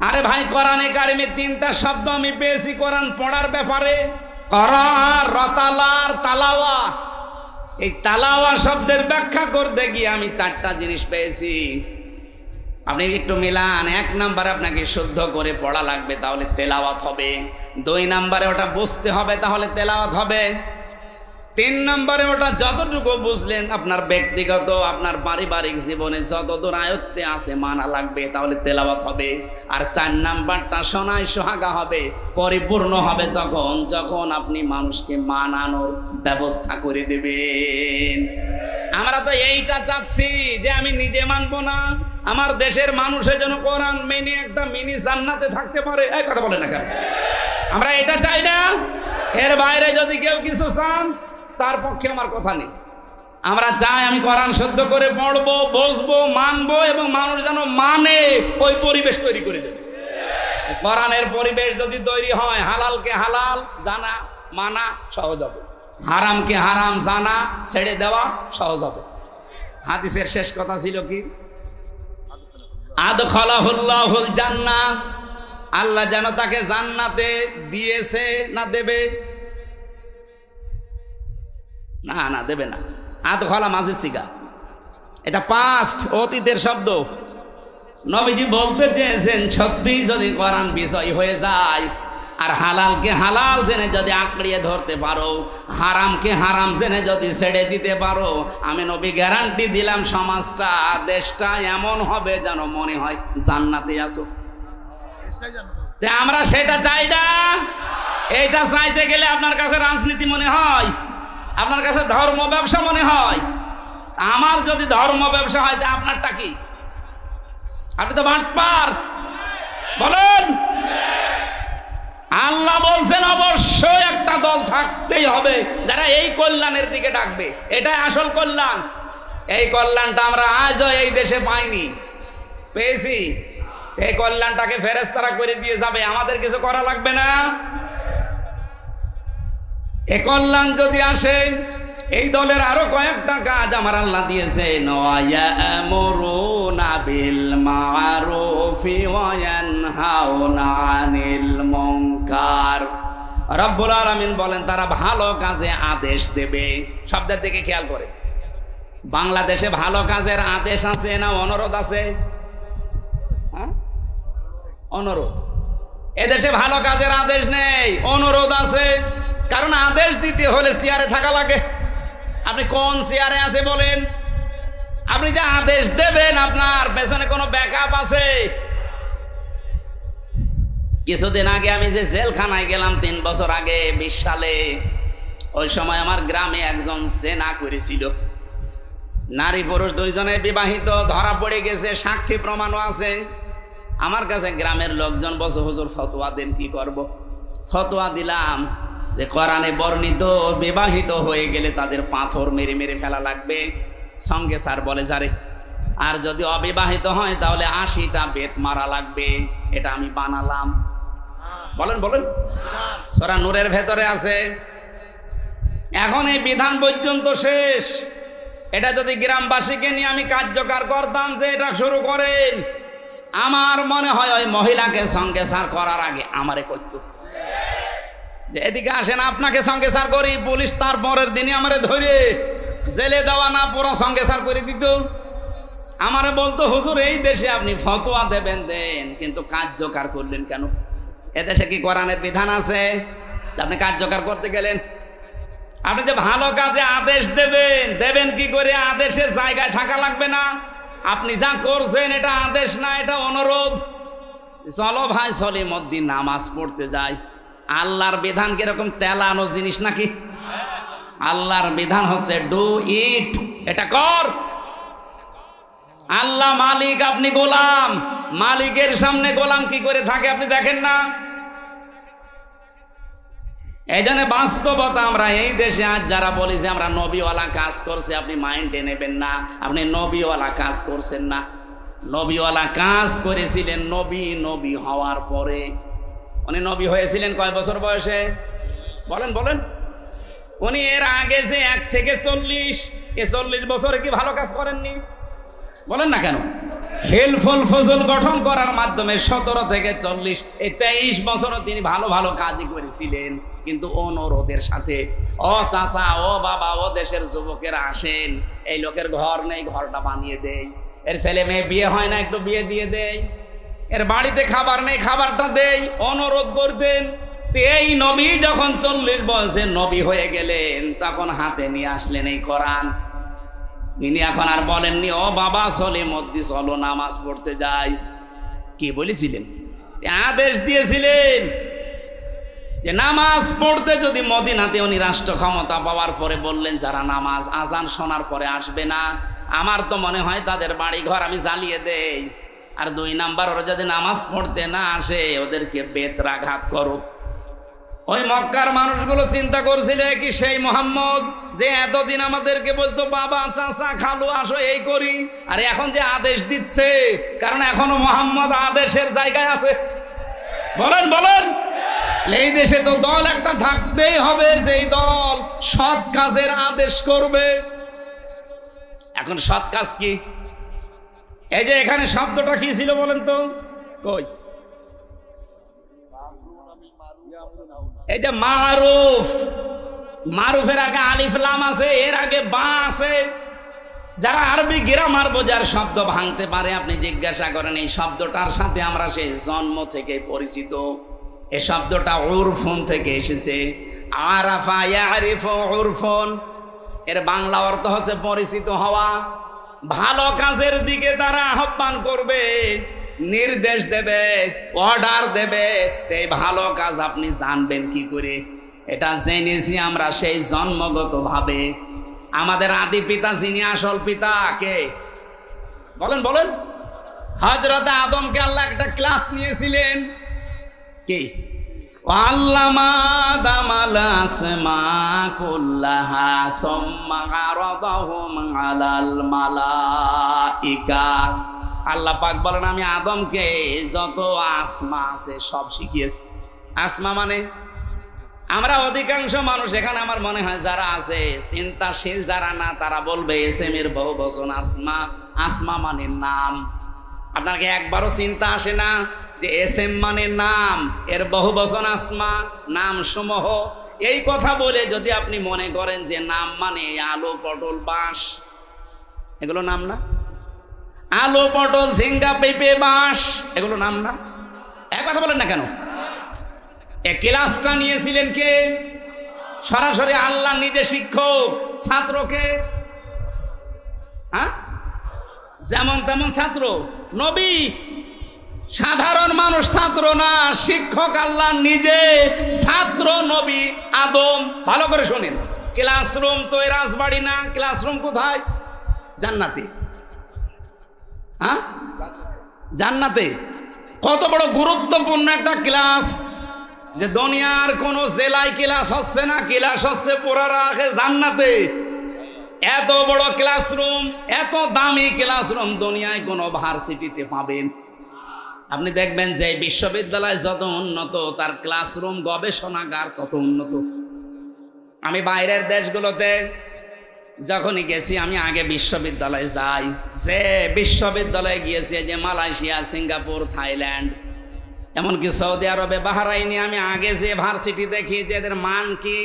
আরে ভাই, কোরআনে কারিমে 3টা শব্দ আমি পেয়েছি কোরআন পড়ার ব্যাপারে, করা, রতালার, তালাওয়া। এই তালাওয়া শব্দের ব্যাখ্যা করতে গিয়ে আমি 4টা জিনিস পেয়েছি। আপনি একটু মিলান। 1 নম্বরে আপনাকে শুদ্ধ করে পড়া লাগবে, তাহলে তেলাওয়াত হবে। 2 নম্বরে ওটা বুঝতে হবে, তাহলে তেলাওয়াত হবে। 3 নম্বরে ওটা যতটুকু বুঝলেন আপনার ব্যক্তিগত আপনার পারিবারিক জীবনে যতদূর আয়ত্তে আছে মানা লাগবে, তাহলে তেলাওয়াত হবে। আর 4 নাম্বারটা শোনায় সোহাগা হবে, পরিপূর্ণ হবে তখন যখন আপনি মানুষকে মানানোর ব্যবস্থা করে দেবেন। আমরা তো এইটা চাচ্ছি যে আমি নিজে মানবো না, আমার দেশের মানুষের জন্য কোরআন মেনে একটা মিনি জান্নাতে থাকতে পারে। এই কথা বলেন না কেন? আমরা এটা চাই না। এর বাইরে যদি কেউ কিছু চান তার পক্ষে আমার কথা নেই। আমরা চাই আমি কোরআন শুদ্ধ করে পড়বো, বসবো, মানবো এবং মানুষ যেন মানে ওই পরিবেশ তৈরি করে দেবে। কোরআনের পরিবেশ যদি তৈরি হয়, হালালকে হালাল জানা মানা সহজ হবে, হারামকে হারাম জানা ছেড়ে দেওয়া সহজ হবে। হাদিসের শেষ কথা ছিল কি? আদখালাহুল্লাহুল জান্নাহ, আল্লাহ যেন তাকে জান্নাতে দিয়েছে না দেবে? না না, দেবে না। আদখালা মাঝে সিগা, এটা পাস্ট, অতীতের শব্দ। নবীজি বলতে চেয়েছেন সত্যি যদি কোরআন বিষয় হয়ে যায় আর হালালকে হালাল জেনে যদি আঁকড়িয়ে ধরতে পারো, হারামকে হারাম জেনে যদি ছেড়ে দিতে পারো, আমি নবী গ্যারান্টি দিলাম সমাজটা, দেশটা এমন হবে যেন মনে হয় জান্নাতে আসো। আমরা সেটা চাই না। এইটা চাইতে গেলে আপনার কাছে রাজনীতি মনে হয়, আপনার কাছে ধর্ম ব্যবসা মনে হয়। আমার যদি ধর্ম ব্যবসা হয় তা আপনারটা কি? আপনি তো বাটপার। বলেন। আল্লাহ বলছেন অবশ্যই একটা দল থাকতেই হবে যারা এই কল্যাণের দিকে ডাকবে। এটাই আসল কল্যাণ। এই কল্যাণটা আমরা আজও এই দেশে পাইনি, পেয়েছি। এই কল্যাণটাকে ফেরেশতারা করে দিয়ে যাবে, আমাদের কিছু করা লাগবে না। এই কল্যাণ যদি আসে, এই দলের আরো কয়েকটা কাজ আমার আল্লাহ দিয়েছেন। ওয়ায়ামুরুনা বিল মারুফি ওয়া ইয়ানহাউনা আনিল মুনকার। রব্বুল আলামিন বলেন তারা ভালো কাজে আদেশ দেবে। শব্দের দিকে খেয়াল করে। বাংলাদেশে ভালো কাজের আদেশ আছে না অনুরোধ আছে? অনুরোধ। এদেশে ভালো কাজের আদেশ নেই, অনুরোধ আছে। কারণ আদেশ দিতে হলে চেয়ারে থাকা লাগে। আপনি কোন চেয়ারে আছে বলেন? আপনি যে আদেশ দেবেন আপনার পেছনে কোনো ব্যাকআপ আছে? কিছুদিন আগে আমি যে জেলখানায় গেলাম 3 বছর আগে 20 সালে, ওই সময় আমার গ্রামে একজন জেনা করেছিল। নারী পুরুষ দুইজনে বিবাহিত, ধরা পড়ে গেছে, সাক্ষী প্রমাণও আছে। আমার কাছে গ্রামের লোকজন বসে, হুজুর ফতোয়া দেন, কি করব? ফতোয়া দিলাম যে কোরআনে বর্ণিত বিবাহিত হয়ে গেলে তাদের পাথর মেরে মেরে ফেলা লাগবে। সঙ্গে স্যার বলে যারে, আর যদি অবিবাহিত হয় তাহলে 80টা বেত মারা লাগবে। এটা আমি বানালাম। বলেন বলেন, সূরা নূরের ভেতরে আছে। এখন এই বিধান পর্যন্ত শেষ। এটা যদি গ্রামবাসীকে নিয়ে আমি কার্যকর করতাম যে এটা শুরু করেন, আমার মনে হয় ওই মহিলাকে সঙ্গে সার করার আগে আমারে করত যে এদিকে আসেন আপনাকে সঙ্গে সার করি, পুলিশ তার পরের দিনই আমারে ধরে জেলে দেওয়া না পুরো সঙ্গে সার করে দিত। আমারে বলতো, হুজুর এই দেশে আপনি ফতোয়া দেবেন দেন, কিন্তু কার্যকর করলেন কেন? এদেশে কি কোরআনের বিধান আছে আপনি কার্যকর করতে গেলেন? আপনি যে ভালো কাজে আদেশ দেবেন, দেবেন কি করে? আদেশের জায়গায় থাকা লাগবে না। আপনি যা করছেন এটা আদেশ না, এটা অনুরোধ। চলো ভাই সলিমুদ্দিন নামাজ পড়তে যাই। আল্লাহর বিধান কিরকম তেলানো জিনিস নাকি? আল্লাহর বিধান হচ্ছে ডু ইট, এটা কর। আল্লাহ মালিক, আপনি গোলাম। মালিকের সামনে গোলাম কি করে থাকে আপনি দেখেন না? এই জন্য বাস্তবতা আমরা এই দেশে আজ যারা বলি যে আমরা নবীওয়ালা কাজ করছি, আপনি মাইন্ডে নেবেন না। আপনি নবীওয়ালা কাজ করছেন না। নবীওয়ালা কাজ করেছিলেন নবী হওয়ার পরে। উনি নবী হয়েছিলেন কয় বছর বয়সে? বলেন বলেন। উনি এর আগে যে 1 থেকে 40, এই 40 বছরে কি ভালো কাজ করেননি? বলেন না কেন? হেলফুল ফজল গঠন করার মাধ্যমে 17 থেকে 40 এই 23 বছরও তিনি ভালো ভালো কাজই করেছিলেন, কিন্তু অনুরোধের সাথে। ও চাচা, ও বাবা, ও দেশের যুবকেরা আসেন, এই লোকের ঘর নেই, ঘরটা বানিয়ে দেই। এর ছেলে মেয়ে বিয়ে হয় না, একটু বিয়ে দিয়ে দেই। এর বাড়িতে খাবার নেই, খাবারটা দেই। অনুরোধ করতেন। এই নবী যখন 40 বয়সে নবী হয়ে গেলেন, তখন হাতে নিয়ে আসলেন এই কোরআন। তিনি এখন আর বলেননি, ও বাবা সলিমুদ্দিন চলো নামাজ পড়তে যাই। কি বলেছিলেন? আদেশ দিয়েছিলেন যে নামাজ পড়তে যদি মদিনাতে উনি রাষ্ট্র ক্ষমতা পাওয়ার পরে বললেন যারা নামাজ আজান শোনার পরে আসবে না, আমার তো মনে হয় তাদের বাড়ি ঘর আমি জ্বালিয়ে দেই। আর 2 নাম্বার, ওরা যদি নামাজ পড়তে না আসে ওদেরকে বেত্রাঘাত করো। ওই মক্কার মানুষগুলো চিন্তা করছিল কি সেই মোহাম্মদ যে এতদিন আমাদেরকে বলতো বাবা চাচা খালু আসো এই করি, আর এখন যে আদেশ দিচ্ছে, কারণ এখনো মোহাম্মদ আদেশের জায়গায় আছে। বলেন বলেন। এই দেশে তো দল একটা থাকতেই হবে, যেই দল সৎ কাজের আদেশ করবে। এখন সৎ কাজ কি? এই যে এখানে শব্দটা কি ছিল বলেন তো? কই? এই যে মারুফ, মারুফের আগে আলিফ লাম আছে, এর আগে বা আছে। যারা আরবি গ্রামার বোঝার শব্দ ভাঙতে পারে আপনি জিজ্ঞাসা করেন, এই শব্দটার সাথে আমরা সেই জন্ম থেকে পরিচিত। এই শব্দটা উরফুন থেকে এসেছে। আরাফা ইয়ারিফু উরফুন, এর বাংলা অর্থ হচ্ছে পরিচিত হওয়া। ভালো কাজের দিকে তারা আহ্বান করবে, নির্দেশ দেবে, অর্ডার দেবে। এই ভালো কাজ আপনি জানবেন কি করে? এটা জেনেছি আমরা সেই জন্মগত ভাবে। আমাদের আদি পিতা যিনি আসল পিতা কে? বলেন বলেন। হযরত আদমকে আল্লাহ একটা ক্লাস নিয়েছিলেন। কি? আল্লামা আদামাল আসমা কুল্লাহা সুম্মা আরাদাহুম আলাল মালাইকা। আল্লাহ পাক বলেন আমি আদমকে যত আসমা আছে সব শিখিয়েছি। আসমা মানে আমরা অধিকাংশ মানুষ এখানে আমার মনে হয় যারা আছে চিন্তাশীল যারা না, তারা বলবে এসএমের বহু বচন আসমা। আসমা মানে নাম। আপনাকে একবারও চিন্তা আসে না যে এসএম মানে নাম, এর বহু বচন আসমা, নাম সমূহ। এই কথা বলে যদি আপনি মনে করেন যে নাম মানে আলু পটল বাঁশ, এগুলো নাম না? আলু পটল ঝিঙ্গা পেঁপে বাঁশ এগুলো নাম না? এক কথা বলেন না কেন? এই ক্লাসটা নিয়েছিলেন কে? সরাসরি আল্লাহ নিজে শিক্ষক, ছাত্রকে যেমন তেমন ছাত্র। নবী সাধারণ মানুষ ছাত্র না, শিক্ষক আল্লাহ নিজে, ছাত্র নবী আদম। ভালো করে শোনেন, ক্লাসরুম তো এই রাজবাড়ি না, ক্লাসরুম কোথায়? জান্নাতে। জান্নাতে। কত বড় গুরুত্বপূর্ণ একটা ক্লাস, যে দুনিয়ার কোন জেলায় ক্লাস হচ্ছে না, ক্লাস হচ্ছে পুরা রাখে জান্নাতে। এত বড় ক্লাসরুম, এত দামি ক্লাসরুম দুনিয়ায় কোন ভার্সিটিতে পাবেন? আপনি দেখবেন যে বিশ্ববিদ্যালয় যত উন্নত, তার ক্লাসরুম গবেষণাগার তত উন্নত। আমি বাইরের দেশগুলোতে যখনই গেছি, আমি আগে বিশ্ববিদ্যালয়ে যাই। যে বিশ্ববিদ্যালয়ে গিয়েছি, যে মালয়েশিয়া, সিঙ্গাপুর, থাইল্যান্ড, এমনকি সৌদি আরবে, বাহরাইনে, আমি আগে যে ভার্সিটি দেখি যে এদের মান কি।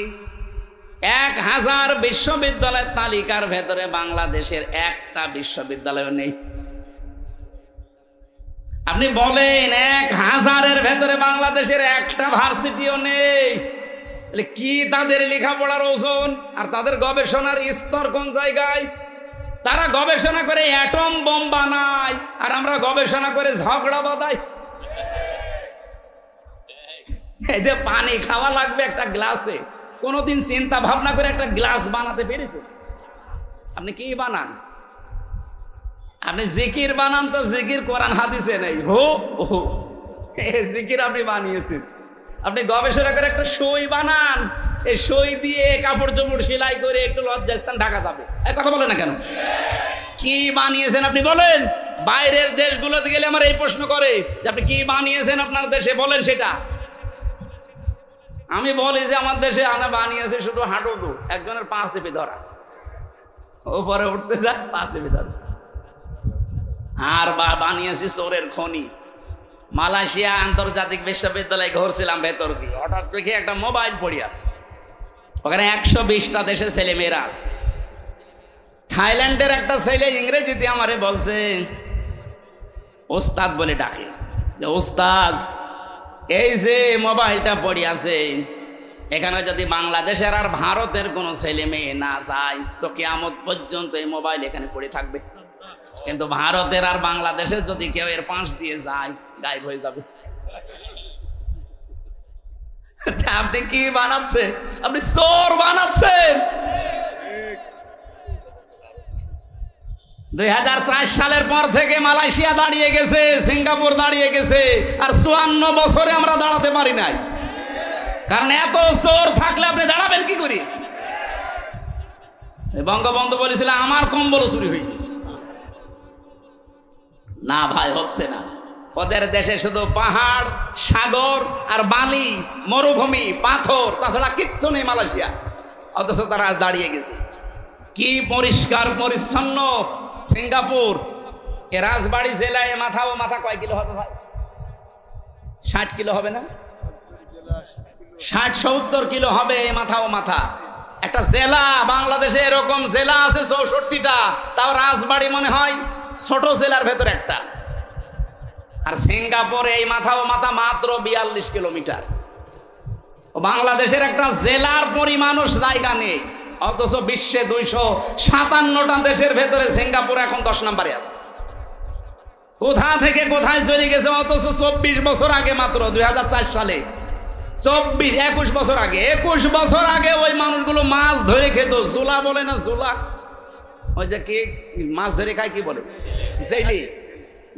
1000 বিশ্ববিদ্যালয়ের তালিকার ভেতরে বাংলাদেশের একটা বিশ্ববিদ্যালয় নেই। আপনি বলেন 1000-এর ভেতরে বাংলাদেশের একটা ভার্সিটিও নেই। কি তাদের লেখাপড়ার ওজন আর তাদের গবেষণার স্তর কোন জায়গায়? তারা গবেষণা করে অ্যাটম বোম বানায়, আর আমরা গবেষণা করে ঝগড়া বাঁধাই। এই যে পানি খাওয়া লাগবে একটা গ্লাসে, কোনোদিন চিন্তা ভাবনা করে একটা গ্লাস বানাতে পেরেছে? আপনি কি বানান? আপনি জিকির বানান, তো জিকির কোরআন হাদিসে নেই। জিকির আপনি বানিয়েছেন। আপনি গবেষণা করে একটা সই বানান, এই সই দিয়ে কাপড় চোপড় সেলাই করে একটু লজ্জাস্থান ঢাকা যাবে। এই কথা বলে না কেন? কি বানিয়েছেন আপনি বলেন? বাইরের দেশগুলোতে গেলে আমার এই প্রশ্ন করে যে আপনি কি বানিয়েছেন আপনার দেশে, বলেন সেটা। আমি বলি যে আমার দেশে আনা বানিয়েছে শুধু হাঁটুটু, একজনের পা চেপে ধরা, ওপরে উঠতে যায় পা চেপে ধরা। আর বানিয়েছি চোরের খনি। মালয়েশিয়া আন্তর্জাতিক বিশ্ববিদ্যালয়ে ঘুরছিলাম ভেতর দিয়ে, হঠাৎ দেখে একটা মোবাইল পড়ে আছে, ওখানে 120টা দেশের ছেলে মেয়েরা আছে। থাইল্যান্ডের একটা ছেলে ইংরেজিতে আমারে বলছে, ওস্তাদ বলে ডাকে, যে ওস্তাদ, এই যে মোবাইলটা পড়ে আছে, এখানে যদি বাংলাদেশের আর ভারতের কোনো ছেলে মেয়ে না যায়, তো কিয়ামত পর্যন্ত এই মোবাইল এখানে পড়ে থাকবে। কিন্তু ভারতের আর বাংলাদেশের যদি কেউ এর পাশ দিয়ে যায়, গায়েব হয়ে যাবে। আপনি কি বানাচ্ছেন? আপনি চোর বানাচ্ছেন। 2004 সালের পর থেকে মালয়েশিয়া দাঁড়িয়ে গেছে, সিঙ্গাপুর দাঁড়িয়ে গেছে, আর 54 বছরে আমরা দাঁড়াতে পারি নাই। কারণ এত চোর থাকলে আপনি দাঁড়াবেন কি করে? বঙ্গবন্ধু বলেছিল আমার কম্বল চুরি হয়ে গেছে। না ভাই, হচ্ছে না। ওদের দেশে শুধু পাহাড়, সাগর আর বালি, মরুভূমি, পাথর, তাছাড়া কিচ্ছু নেই মালয়েশিয়া। অথচ তারা দাঁড়িয়ে গেছে। কি পরিষ্কার পরিচ্ছন্ন সিঙ্গাপুর। এ রাজবাড়ি জেলায় মাথা ও মাথা কয় কিলো হবে ভাই? 60 কিলো হবে না? 60-70 কিলো হবে মাথা ও মাথা। একটা জেলা, বাংলাদেশে এরকম জেলা আছে 64টা, তাও রাজবাড়ি মনে হয় ছোট জেলার ভেতর একটা। আর সিঙ্গাপুরে এই মাথা ও মাথা মাত্র 42 কিলোমিটার। বাংলাদেশের একটা জেলার পরিমাণও জায়গা নেই, অথচ বিশ্বে 257টা দেশের ভেতরে সিঙ্গাপুর এখন 10 নম্বরে আছে। কোথা থেকে কোথায় চলে গেছে, অথচ 24 বছর আগে, মাত্র 2004 সালে, 21 বছর আগে, 21 বছর আগে ওই মানুষগুলো মাছ ধরে খেত। জোলা বলে না, জোলা, ওই যে কি মাছ ধরে খায়, কি বলে, জেলে।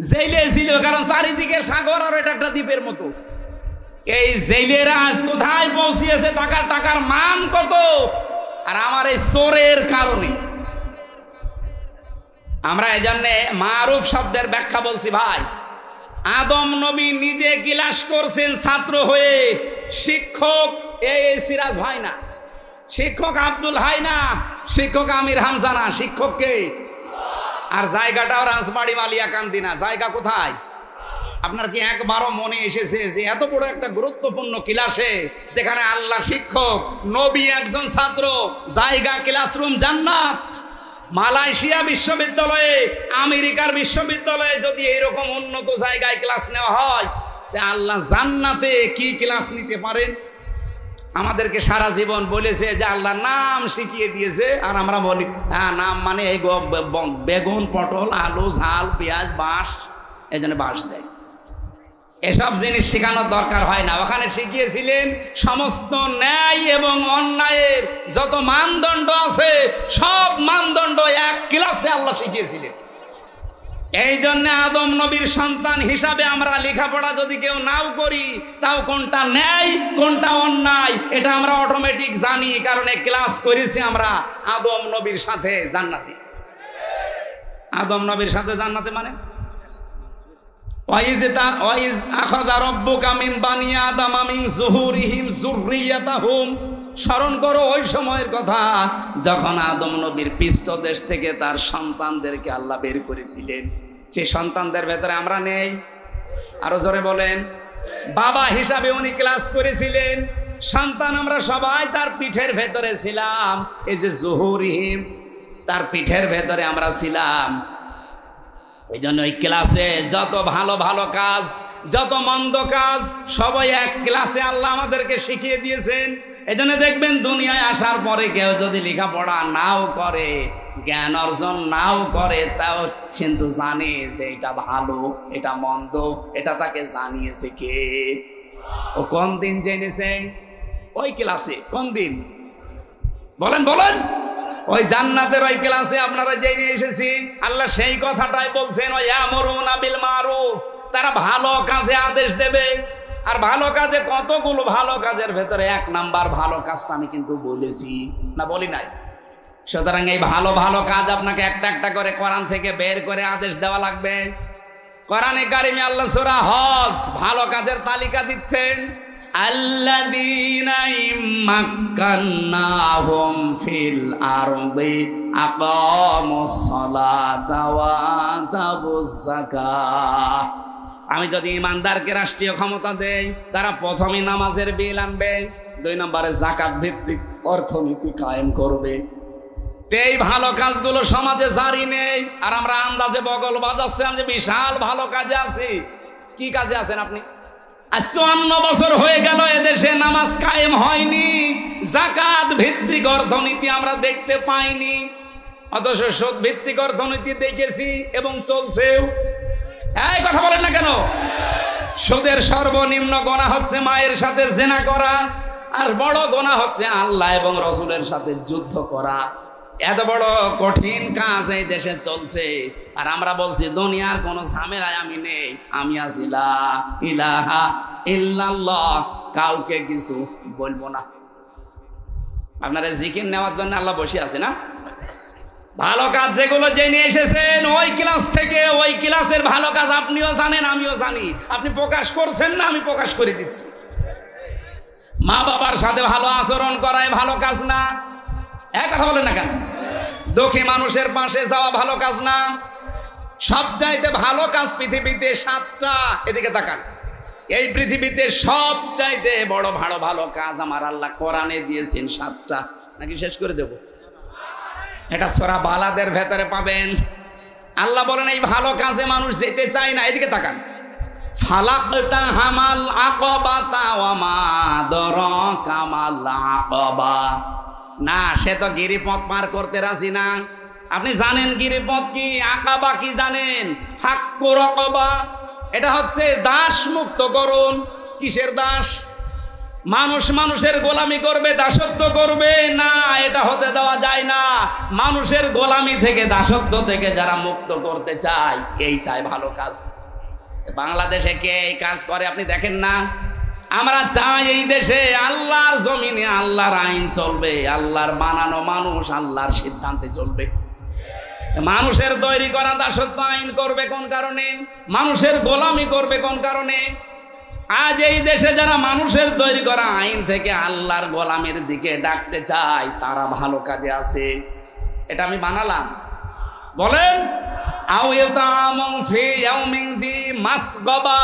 জেলে ছিল, কারণ চারিদিকে সাগর আর এটা একটা দ্বীপের মতো। এই জেলেরা আজ কোথায় পৌঁছিয়েছে, টাকার মান কত। আর আমার এই চোরের কারণে আমরা এই জন্যে মারুফ শব্দের ব্যাখ্যা বলছি ভাই। আদম নবী নিজে ক্লাস করছেন ছাত্র হয়ে। শিক্ষক এই সিরাজ ভাই না, শিক্ষক আব্দুল হাই না, শিক্ষক আমির হামজা না, শিক্ষক কে? আর জায়গাটাও রাজবাড়ি মালিয়াকান্দি না, জায়গা কোথায়? আপনার কি একবারও মনে এসেছে যে এত বড় একটা গুরুত্বপূর্ণ ক্লাসে, যেখানে আল্লাহ শিক্ষক, নবী একজন ছাত্র, জায়গা ক্লাসরুম জান্নাত। মালয়েশিয়া বিশ্ববিদ্যালয়ে, আমেরিকার বিশ্ববিদ্যালয়ে যদি এরকম উন্নত জায়গায় ক্লাস নেওয়া হয়, তা আল্লাহ জান্নাতে কি ক্লাস নিতে পারেন? আমাদেরকে সারা জীবন বলেছে যে আল্লাহর নাম শিখিয়ে দিয়েছে, আর আমরা বলি হ্যাঁ নাম মানে এই বেগুন, পটল, আলু, ঝাল, পেঁয়াজ, বাঁশ, এই জন্য বাঁশ দেয়। এসব জিনিস শেখানোর দরকার হয় না। ওখানে শিখিয়েছিলেন সমস্ত ন্যায় এবং অন্যায়ের যত মানদণ্ড আছে সব মানদণ্ড এক ক্লাসে আল্লাহ শিখিয়েছিলেন। এই জন্য আদম নবীর সন্তান হিসাবে আমরা লেখাপড়া যদি কেউ নাও করি, তাও কোনটা ন্যায় কোনটা অন্যায় এটা আমরা অটোমেটিক জানি, কারণ এই ক্লাস করেছি আমরা আদম নবীর সাথে জান্নাতে। আদম নবীর সাথে জান্নাতে মানে ওয়াইজ আখাযা রাব্বুকা মিন বানি আদামা মিন যুহুরিহিম যুররিয়াতাহুম, স্মরণ করো ওই সময়ের কথা যখন আদম নবীর পৃষ্ঠদেশ থেকে তার সন্তানদেরকে আল্লাহ বের করেছিলেন। যে সন্তানদের ভেতরে আমরা নেই, আরো জোরে বলেন। বাবা হিসাবে উনি ক্লাস করেছিলেন, সন্তান আমরা সবাই তার পিঠের ভেতরে ছিলাম। এই যে যুহুরিহিম, তার পিঠের ভেতরে আমরা ছিলাম। এই জন্য ওই ক্লাসে যত ভালো ভালো কাজ, যত মন্দ কাজ সবাই এক ক্লাসে আল্লাহ আমাদেরকে শিখিয়ে দিয়েছেন। এই জন্য দেখবেন দুনিয়ায় আসার পরে কেউ যদি লেখাপড়া নাও করে, জ্ঞান অর্জন নাও করে, তাও কিন্তু জানে যে এটা ভালো এটা মন্দ, এটা তাকে জানিয়েছে কে? ও কোন দিন জেনেছে? ওই ক্লাসে। কোন দিন বলেন বলেন? ওই জান্নাতের ওই ক্লাসে আপনারা জেনে এসেছি। আল্লাহ সেই কথাটাই বলছেন, ওয়ায়ামুরুনা বিল মারুফ, তারা ভালো কাজে আদেশ দেবে। আর ভালো কাজে কতগুলো ভালো কাজের ভেতরে এক নাম্বার ভালো কাজটা আমি কিন্তু বলেছি না, বলি নাই? সুতরাং এই ভালো ভালো কাজ আপনাকে একটা একটা করে কোরআন থেকে বের করে আদেশ দেওয়া লাগবে। কোরআনে কারিমে আল্লাহ সূরা হজ ভালো কাজের তালিকা দিচ্ছেন। আল্লাযীনা ইম্মাক্কান্নাহুম ফিল আরদি আকামুস সালাতা ওয়া আতাবুজ যাকাত। আমি যদি ইমানদারকে রাষ্ট্রীয় ক্ষমতা দেই, তারা প্রথমে নামাজের বিল আনবে, 2 নম্বরে যাকাত ভিত্তিক অর্থনীতি কায়েম করবে। এই ভালো কাজগুলো সমাজে জারি নেই, আর আমরা আন্দাজে বগল বাজাচ্ছিলাম যে বিশাল ভালো কাজে আছি। কি কাজে আছেন আপনি? আজ 54 বছর হয়ে গেল এদেশে নামাজ কায়েম হয়নি, যাকাত ভিত্তিক অর্থনীতি আমরা দেখতে পাইনি, অথচ সুদ ভিত্তিক অর্থনীতি দেখেছি এবং চলছেও। এই কথা বলেন না কেন? সুদের সর্বনিম্ন গুনাহ হচ্ছে মায়ের সাথে জিনা করা, আর বড় গুনাহ হচ্ছে আল্লাহ এবং রাসূলের সাথে যুদ্ধ করা। এত বড় কঠিন কাজ এই দেশে চলছে, আর আমরা বলছি দুনিয়ার কোনো ঝামেলায় আমি নেই, আমি আছি লা ইলাহা ইল্লাল্লাহ, কাউকে কিছু বলবো না। আপনারা জিকির নেওয়ার জন্য আল্লাহ বসে আছে না? ভালো কাজ যেগুলো জেনে এসেছেন ওই ক্লাস থেকে, ওই ক্লাসের ভালো কাজ আপনিও জানেন আমিও জানি। আপনি প্রকাশ করছেন না, আমি প্রকাশ করে দিচ্ছি। মা বাবার সাথে ভালো আচরণ করাই ভালো কাজ না? এক কথা বলেন না কেন? দুঃখী মানুষের পাশে যাওয়া ভালো কাজ না? সবচাইতে ভালো কাজ পৃথিবীতে 7টা, এদিকে তাকান। এই পৃথিবীতে সবচাইতে বড় ভালো ভালো কাজ আমার আল্লাহ কোরআনে দিয়েছেন 7টা। নাকি শেষ করে দেব? এটা সূরা বালাদের ভেতরে পাবেন। আল্লাহ বলেন এই ভালো কাজে মানুষ যেতে চায় না। এদিকে তাকান। ফালাকতা হামাল আকাবাতা ওয়া মা আদরাকা মাল আকাবা। না, সে তো গিরিপথ পার করতে রাজি না। আপনি জানেন গিরিপথ কি, আকাবা কি জানেন? ফাক্কু রাকাবা, এটা হচ্ছে দাস মুক্ত করুন। কিসের দাস? মানুষ মানুষের গোলামি করবে, দাসত্ব করবে না, এটা হতে দেওয়া যায় না। মানুষের গোলামি থেকে, দাসত্ব থেকে যারা মুক্ত করতে চায়, এইটাই ভালো কাজ। বাংলাদেশে কে এই কাজ করে আপনি দেখেন না? আমরা চাই এই দেশে আল্লাহর জমিনে আল্লাহর আইন চলবে, আল্লাহর বানানো মানুষ আল্লাহর সিদ্ধান্তে চলবে। মানুষের তৈরি করা দাসত্ব আইন করবে কোন কারণে? মানুষের গোলামি করবে কোন কারণে? আজ এই দেশে যারা মানুষের তৈরি করা আইন থেকে আল্লাহর গোলামের দিকে ডাকতে চায়, তারা ভালো কাজে আছে। এটা আমি বানালাম? বলেন। আও ইউতামুন ফি ইয়াউমিন দি মাসগাবা,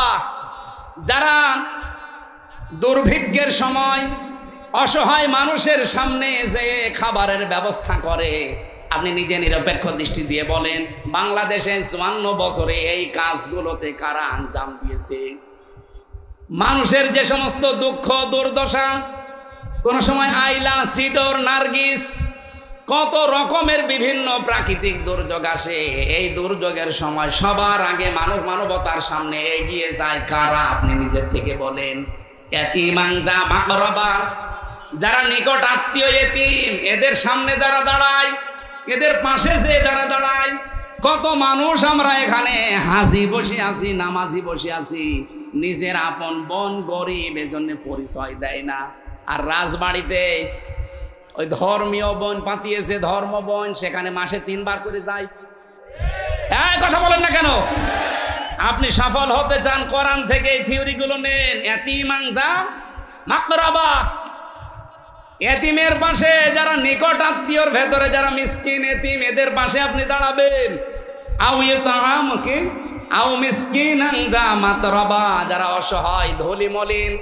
যারা দুর্ভিক্ষের সময় অসহায় মানুষের সামনে যে খাবারের ব্যবস্থা করে, আপনি নিজে নিরপেক্ষ দৃষ্টি দিয়ে বলেন বাংলাদেশে 54 বছরে এই কাজগুলোতে কারা আঞ্জাম দিয়েছে? মানুষের যে সমস্ত দুঃখ দুর্দশা, কোন সময় আইলা, সিডর, নার্গিস, কত রকমের বিভিন্ন প্রাকৃতিক দুর্যোগ আসে। এই দুর্যোগের সময় সবার আগে মানবতার সামনে এগিয়ে যায় কারা? আপনি নিজের থেকে বলেন। এতিমাংদা মাকরাবা, যারা নিকট আত্মীয় এতিম, এদের সামনে যারা দাঁড়ায়, এদের পাশে যে যারা দাঁড়ায়। কত মানুষ আমরা এখানে হাসি বসে আছি, নামাজি বসে আছি, নিজের আপন বোন গরিব, এজন্য পরিচয় দেয় না। আর রাজবাড়িতে ওই ধর্মীয় বোন পাতিয়েছে, ধর্ম বোন, সেখানে মাসে 3 বার করে যায়। এই কথা বলেন না কেন? আপনি সফল হতে চান, কোরআন থেকে এই থিওরি গুলো নেন। এতিমাংদা মাকরাবা, এতিমের পাশে যারা নিকট আত্মীয়র ভেতরে যারা মিসকিন এতিম, এদের পাশে আপনি দাঁড়াবেন। আও ইতামকে আও মিসকিনান দা মাতরাবা, যারা অসহায়, ধলি মলিন,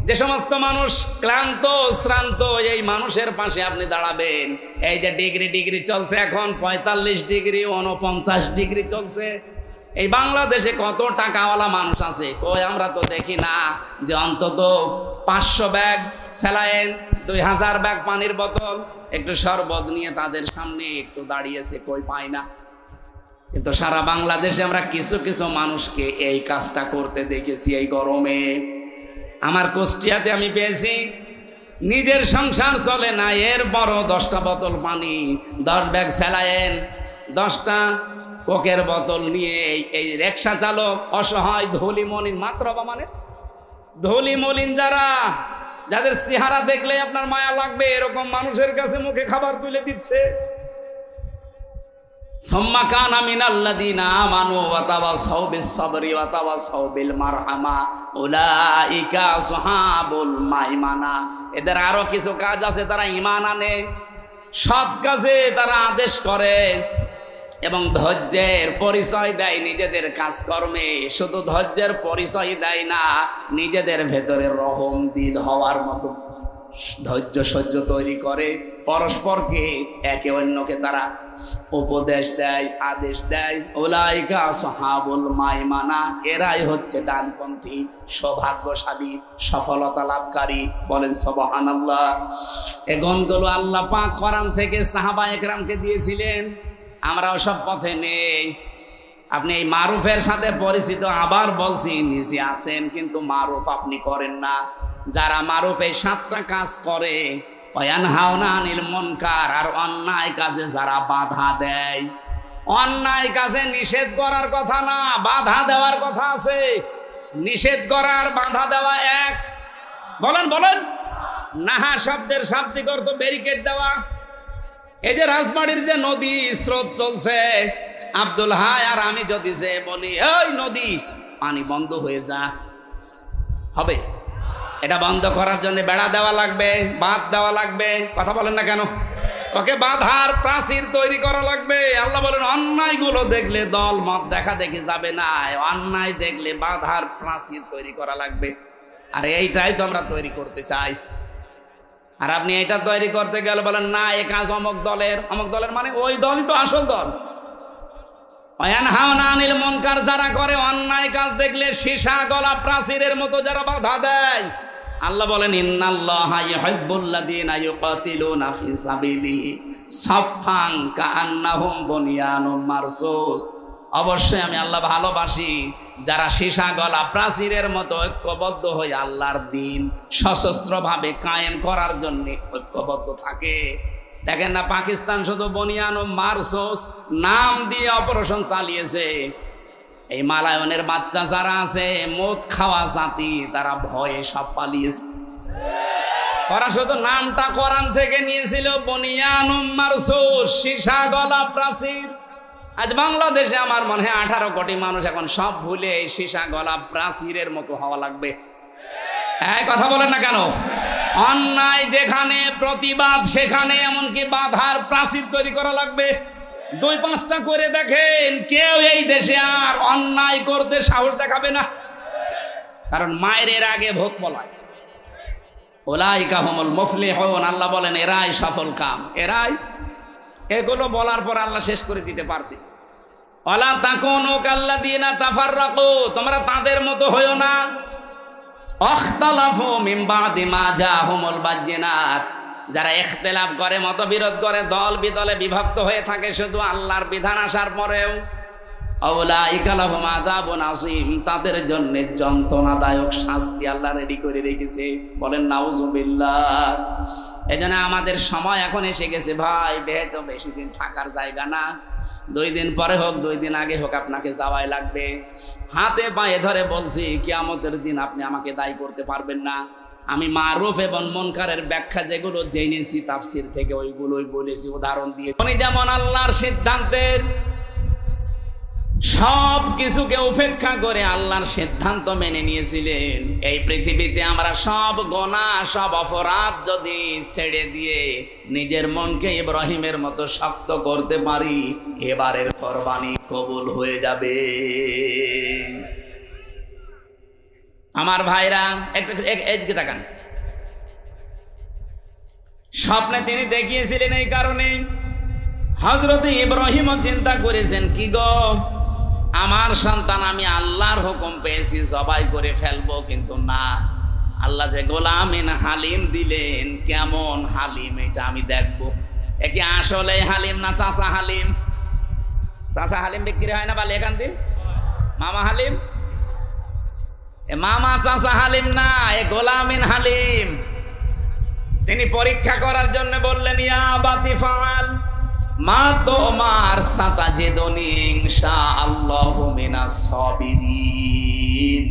যে সমস্ত মানুষ ক্লান্ত শ্রান্ত, এই মানুষের পাশে আপনি দাঁড়াবেন। এই যে ডিগ্রি চলছে এখন 45 ডিগ্রি, 49 ডিগ্রি চলছে। এই বাংলাদেশে কত টাকাওয়ালা মানুষ আছে, কই আমরা তো দেখি না যে অন্তত 500 ব্যাগ স্যালাইন, 2000 ব্যাগ পানির বোতল, একটু শরবত নিয়ে তাদের সামনে একটু দাঁড়িয়েছে, কই পাই না। কিন্তু সারা বাংলাদেশে আমরা কিছু কিছু মানুষকে এই কাজটা করতে দেখেছি। এই গরমে আমার কুষ্টিয়াতে আমি পেয়েছি, নিজের সংসার চলে না, এরপরও 10টা বোতল পানি, 10 ব্যাগ স্যালাইন, 10টা কোকের বোতল নিয়ে এই রিকশা চালক, অসহায় ধলি মলিন, মাতরাবা মানে ধলি মলিন, যাদের চেহারা দেখলে আপনার মায়া লাগবে, এরকম মানুষের কাছে মুখে খাবার তুলে দিচ্ছে। সুম্মা কানা মিনাল্লাযীনা আমানু ওয়া তাওয়াসাউ বিস-সাবরি ওয়া তাওয়াসাউ বিল মারহামা উলাইকা আসহাবুল মাইমানা। এদের আরো কিছু কাজ আছে, তারা ঈমান আনে, সৎ কাজে তারা আদেশ করে এবং ধৈর্যের পরিচয় দেয় নিজেদের কাজকর্মে। শুধু ধৈর্যের পরিচয় দেয় না, নিজেদের ভেতরে রহম দিল হওয়ার মতো ধৈর্য সহ্য তৈরি করে। পরস্পরকে একে অন্যকে তারা উপদেশ দেয়, আদেশ দেয়। উলাইকা আসহাবুল মাইমানা, এরাই হচ্ছে ডানপন্থী, সৌভাগ্যশালী, সফলতা লাভকারী। বলেন সুবহানাল্লাহ। এই গুণগুলো আল্লাহ পাক কোরআন থেকে সাহাবা একরামকে দিয়েছিলেন, আমরাও সব পথে নেই। আপনি এই মারুফের সাথে পরিচিত, আবার বলছি, নিজে আছেন কিন্তু মারুফ আপনি করেন না। যারা মারুফ এই 7টা কাজ করে, ওয়ানহাউনা আনিল মুনকার, আর অন্যায় কাজে যারা বাধা দেয়। অন্যায় কাজে নিষেধ করার কথা না, বাধা দেওয়ার কথা আছে। নিষেধ করার বাধা দেওয়া এক। বলেন বলেন। নাহা শব্দের শাব্দিক অর্থ ব্যারিকেড দেওয়া। এই যে রাজবাড়ির যে নদী স্রোত চলছে, আব্দুল হাই আর আমি যদি যে বলি, এই নদী পানি বন্ধ হয়ে যা, হবে? এটা বন্ধ করার জন্য বেড়া দেওয়া লাগবে, বাঁধ দেওয়া লাগবে। কথা বলেন না কেন? ওকে বাঁধার প্রাচীর তৈরি করা লাগবে। আল্লাহ বলেন অন্যায়গুলো দেখলে দল মত দেখা দেখি যাবে না, অন্যায় দেখলে বাঁধার প্রাচীর তৈরি করা লাগবে। আর এইটাই তো আমরা তৈরি করতে চাই। আর আপনি এটা তৈরি করতে গেলে বলেন না, এ কাজ অমুক দলের। অমুক দলের মানে ওই দলই তো আসল দল। ওয়ানহাউনা আনিল মুনকার, যারা করে অন্যায় কাজ দেখলে সীসা গলা প্রাচীরের মতো যারা বাধা দেয়। আল্লাহ বলেন ইন্নাল্লাহা ইউহিব্বুল্লাযীনা ইউকাতিলুনা ফি সাবিলিহি সাফফান কাআন্নাহুম বুনিয়ানুম মারসুস। অবশ্যই আমি আল্লাহ ভালোবাসি যারা সীসা গলা প্রাচীরের মতো ঐক্যবদ্ধ হয়ে আল্লাহর দ্বীন সশস্ত্রভাবে কায়েম করার জন্য ঐক্যবদ্ধ থাকে। দেখেন না, পাকিস্তান শুধু বুনিয়ানুম মারসুস নাম দিয়ে অপারেশন চালিয়েছে। এই মালায়নের বাচ্চা যারা আছে, মদ খাওয়া জাতি, তারা ভয়ে সব পালিয়েছে। ওরা শুধু নামটা কোরআন থেকে নিয়েছিল, বুনিয়ানুম মারসুস, সীসা গলা প্রাচীর। আজ বাংলাদেশে আমার মনে হয় 18 কোটি মানুষ এখন সব ভুলে এই সীসা গলা প্রাচীরের মতো হওয়া লাগবে। এই কথা বলেন না কেন? অন্যায় যেখানে, প্রতিবাদ সেখানে, এমনকি বাধার প্রাচীর তৈরি করা লাগবে। 2-5টা করে দেখেন, কেউ এই দেশে আর অন্যায় করতে সাহস দেখাবে না, কারণ মায়ের আগে ভোট পলায়। উলাইকা হুমুল মুফলিহুন, আল্লাহ বলেন এরাই সফল কাম, এরাই। এগুলো বলার পর আল্লাহ শেষ করে দিতে পারতেন। ওয়ালা তাকুনু কাল্লাযীনা তাফাররাকু, তোমরা তাদের মতো হইও না। আখতালাফু মিন বাদি মা জাহুমুল বায়িনাত, যারা ইখতিলাফ করে, মতবিরোধ করে, দল বিদলে বিভক্ত হয়ে থাকে শুধু আল্লাহর বিধান আসার পরেও, আউলাইকা লাহুম আযাবুন আযীম, তাদের জন্য যন্ত্রণাদায়ক শাস্তি আল্লাহ রেডি করে রেখেছে। বলেন নাউযুবিল্লাহ। এজন্য আমাদের সময় এখন এসে গেছে ভাই, তো বেশি দিন থাকার জায়গা না। 2 দিন পরে হোক, 2 দিন আগে হোক, আপনাকে যাওয়াই লাগবে। হাতে পায়ে ধরে বলছি, কিয়ামতের দিন আপনি আমাকে দায়ী করতে পারবেন না। আমি মারুফ এবং মুনকারের ব্যাখ্যা যেগুলো জেনেছি তাফসীর থেকে, ওইগুলোই বলেছি, উদাহরণ দিয়ে। উনি যেমন আল্লাহর সিদ্ধান্তের সব কিছুকে উপেক্ষা করে আল্লাহর সিদ্ধান্ত মেনে নিয়েছিলেন, এই পৃথিবীতে আমরা সব গুনাহ, সব অপরাধ যদি ছেড়ে দিয়ে নিজের মনকে ইব্রাহিমের মতো শক্ত করতে পারি, এবারের কুরবানি কবুল হয়ে যাবে। আমার ভাইরা একটু তাকান। স্বপ্নে তিনি দেখিয়েছিলেন, এই কারণে হযরত ইব্রাহিমও চিন্তা করেছেন, কি গো আমার সন্তান, আমি আল্লাহর হুকুম পেয়েছি জবাই করে ফেলবো, কিন্তু না, আল্লাহ যে গোলামিন হালিম দিলেন, কেমন হালিম এটা আমি দেখবো। একে আসলে হালিম না চাচা হালিম? চাচা হালিম বিক্রি হয় না বালি এখান দিয়ে? মামা হালিম? মামা চাচা হালিম না, এ গোলামিন হালিম। তিনি পরীক্ষা করার জন্য বললেন, ইয়া বাতি ফাল মা তোমার সাতাজিদুনি ইনশাআল্লাহু মিনাস সাবিরিন।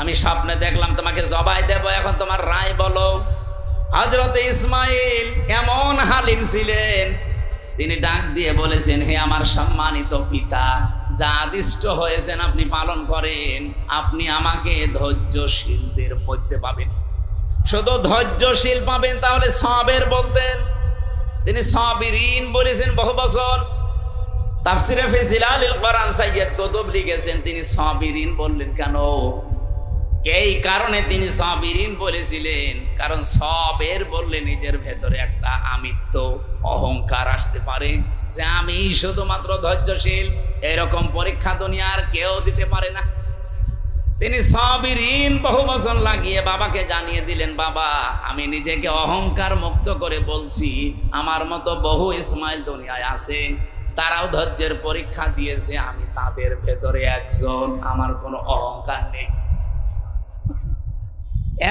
আমি স্বপ্নে দেখলাম তোমাকে জবাই দেব, এখন তোমার রায় বলো। হযরত ইসমাঈল এমন হালিম ছিলেন, তিনি ডাক দিয়ে বলেছেন, হে আমার সম্মানিত পিতা, যা আদিষ্ট হয়েছেন আপনি পালন করেন, আপনি আমাকে ধৈর্যশীলদের মধ্যে পাবেন। শুধু ধৈর্যশীল পাবেন, তাহলে সবের বলতেন, তিনি সাবিরিন বলেছেন বহু বছর। তাফসিরে ফি জিলালিল কোরআন সাইয়্যিদ কুতুব লিখেছেন, তিনি সাবিরিন বললেন কেন? এই কারণে তিনি সাবিরিন বলেছিলেন, কারণ সবের বললে নিজের ভেতরে একটা আমিত্ব, অহংকার আসতে পারে যে আমি শুধুমাত্র ধৈর্যশীল। এরকম পরীক্ষা দুনিয়ার কেউ দিতে পারে না। তিনি সাবিরিন বহু বছর লাগিয়ে বাবাকে জানিয়ে দিলেন, বাবা আমি নিজেকে অহংকার মুক্ত করে বলছি, আমার মতো বহু ইসমাইল দুনিয়ায় আছে, তারাও ধৈর্যের পরীক্ষা দিয়েছে, আমি তাদের ভেতরে একজন, আমার কোনো অহংকার নেই।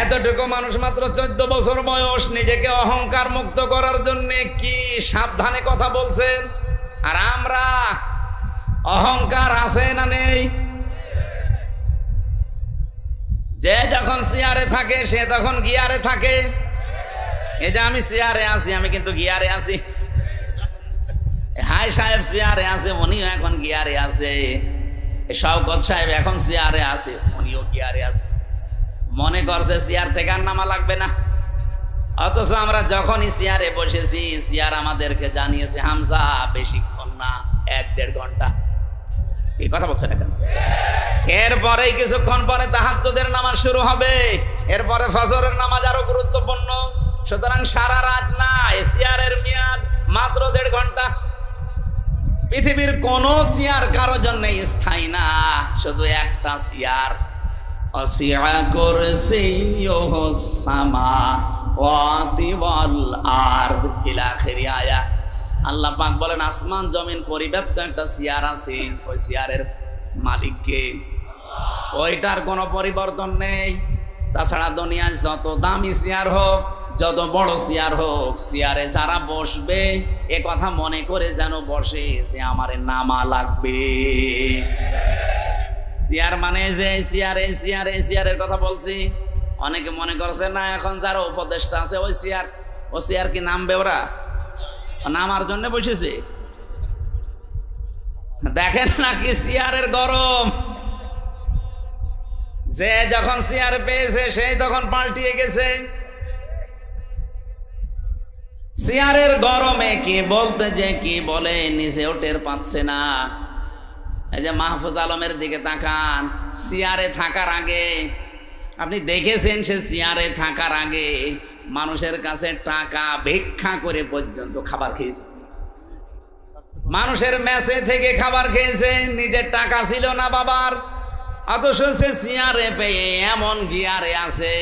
এতটুকু মানুষ, মাত্র 14 বছর বয়স, নিজেকে অহংকার মুক্ত করার জন্য কি সাবধানে কথা বলছেন। আর আমরা অহংকার আছে না নেই? যে যখন চেয়ারে থাকে সে তখন গিয়ারে থাকে। এই যে আমি চেয়ারে আছি, আমি কিন্তু গিয়ারে আছি। হাই সাহেব চেয়ারে আছে, উনিও এখন গিয়ারে আছে। শওকত সাহেব এখন চেয়ারে আছে, উনিও গিয়ারে আছে। মনে করছে চেয়ার থেকে আর নামা লাগবে না, অথচ আমরা যখনই চেয়ারে বসেছি, চেয়ার আমাদেরকে জানিয়েছে, হামজা বেশিক্ষণ না, 1-1.5 ঘন্টা। এই কথা বলছেন এখন। এরপরেই কিছুক্ষণ পরে তাহাজ্জুদের নামাজ শুরু হবে, এরপরে ফজরের নামাজ আরো গুরুত্বপূর্ণ। সুতরাং সারা রাত না, চেয়ারের মেয়াদ মাত্র 1.5 ঘন্টা। পৃথিবীর কোন চেয়ার কারো জন্য স্থায়ী না, শুধু একটা চেয়ার। ওয়াসিআ কুরসিয়ুহুস সামাওয়াতি ওয়াল আরদ ইলা আখিরি আয়া। আল্লাহ পাক বলেন, আসমান জমিন পরিব্যাপ্ত একটা চেয়ার আছে, ওই চেয়ারের মালিককে, ওইটার কোনো পরিবর্তন নেই। তাছাড়া দুনিয়ায় যত দামি চেয়ার হোক, যত বড় চেয়ার হোক, চেয়ারে যারা বসবে এ কথা মনে করে যেন বসে যে আমারে নামা লাগবে। চেয়ার মানে যে চেয়ারের কথা বলছি। অনেকে মনে করছে না, এখন যারা উপদেষ্টা আছে ওই চেয়ার কি নামবে? ওরা নামার জন্য বসেছে। দেখেন নাকি চেয়ারের গরম, যে যখন চেয়ার পেয়েছে সেই তখন পাল্টিয়ে গেছে। চেয়ারের গরমে কি বলতে যে কি বলে নিজেও টের পাচ্ছে না। এই যে মাহফুজ আলমের দিকে তাকান, চেয়ারে থাকার আগে আপনি দেখেছেন, সে চেয়ারে থাকার আগে মানুষের কাছে টাকা ভিক্ষা করে পর্যন্ত খাবার খেয়েছে, মানুষের মেসে থেকে খাবার খেয়েছে। নিজের টাকা ছিল না বাবার, অথচ সে চেয়ারে পেয়ে এমন গিয়ারে আছে,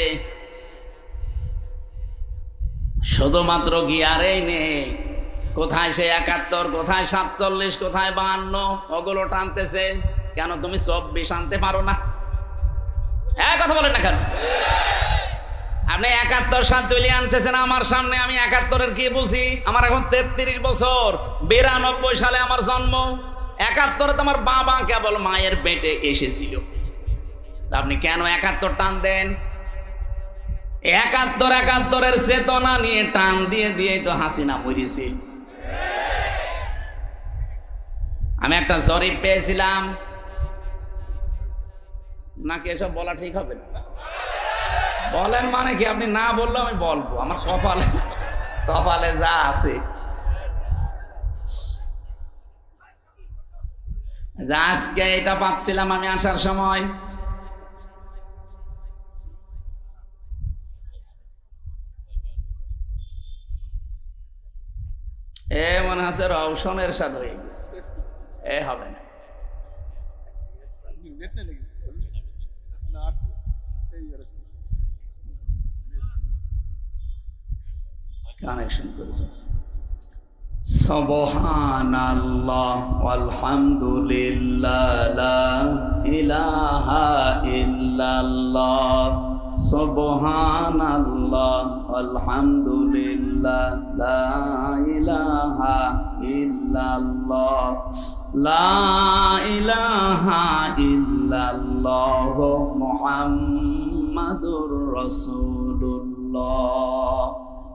শুধুমাত্র গিয়ারেই নেই, কোথায় সে 71, কোথায় 47, কোথায় 52, ওগুলো টানতেছে। কেন তুমি 24 আনতে পারো না? কথা বলেন না কেন? আপনি 71 সাল তুলে আনতেছেন আমার সামনে, আমি 71-এর কি বুঝি? আমার এখন 33 বছর, 92 সালে আমার জন্ম। 71-এ তো আমার বাবা কেবল মায়ের পেটে এসেছিল। আপনি কেন 71 টান দেন? 71-71-এর চেতনা নিয়ে টান দিয়ে দিয়ে তো হাসিনা মরেছে। আমি একটা জরিপ পেয়েছিলাম, নাকি এসব বলা ঠিক হবে না? বলেন মানে কি? আপনি না বললেও আমি বলবো, আমার কপালে যা আছে। আজকে এটা পাচ্ছিলাম আমি আসার সময়, মনে হচ্ছে রওশনের সাথে হয়ে গেছে, হবে না। কানেকশন করবে। সুবহানাল্লাহ ওয়ালহামদুলিল্লাহ লা ইলাহা ইল্লাল্লাহ, সুবহানাল্লাহ আলহামদুলিল্লাহ লা ইলাহা ইল্লাল্লাহ, লা ইলাহা ইল্লাল্লাহ মুহাম্মাদুর রাসূলুল্লাহ।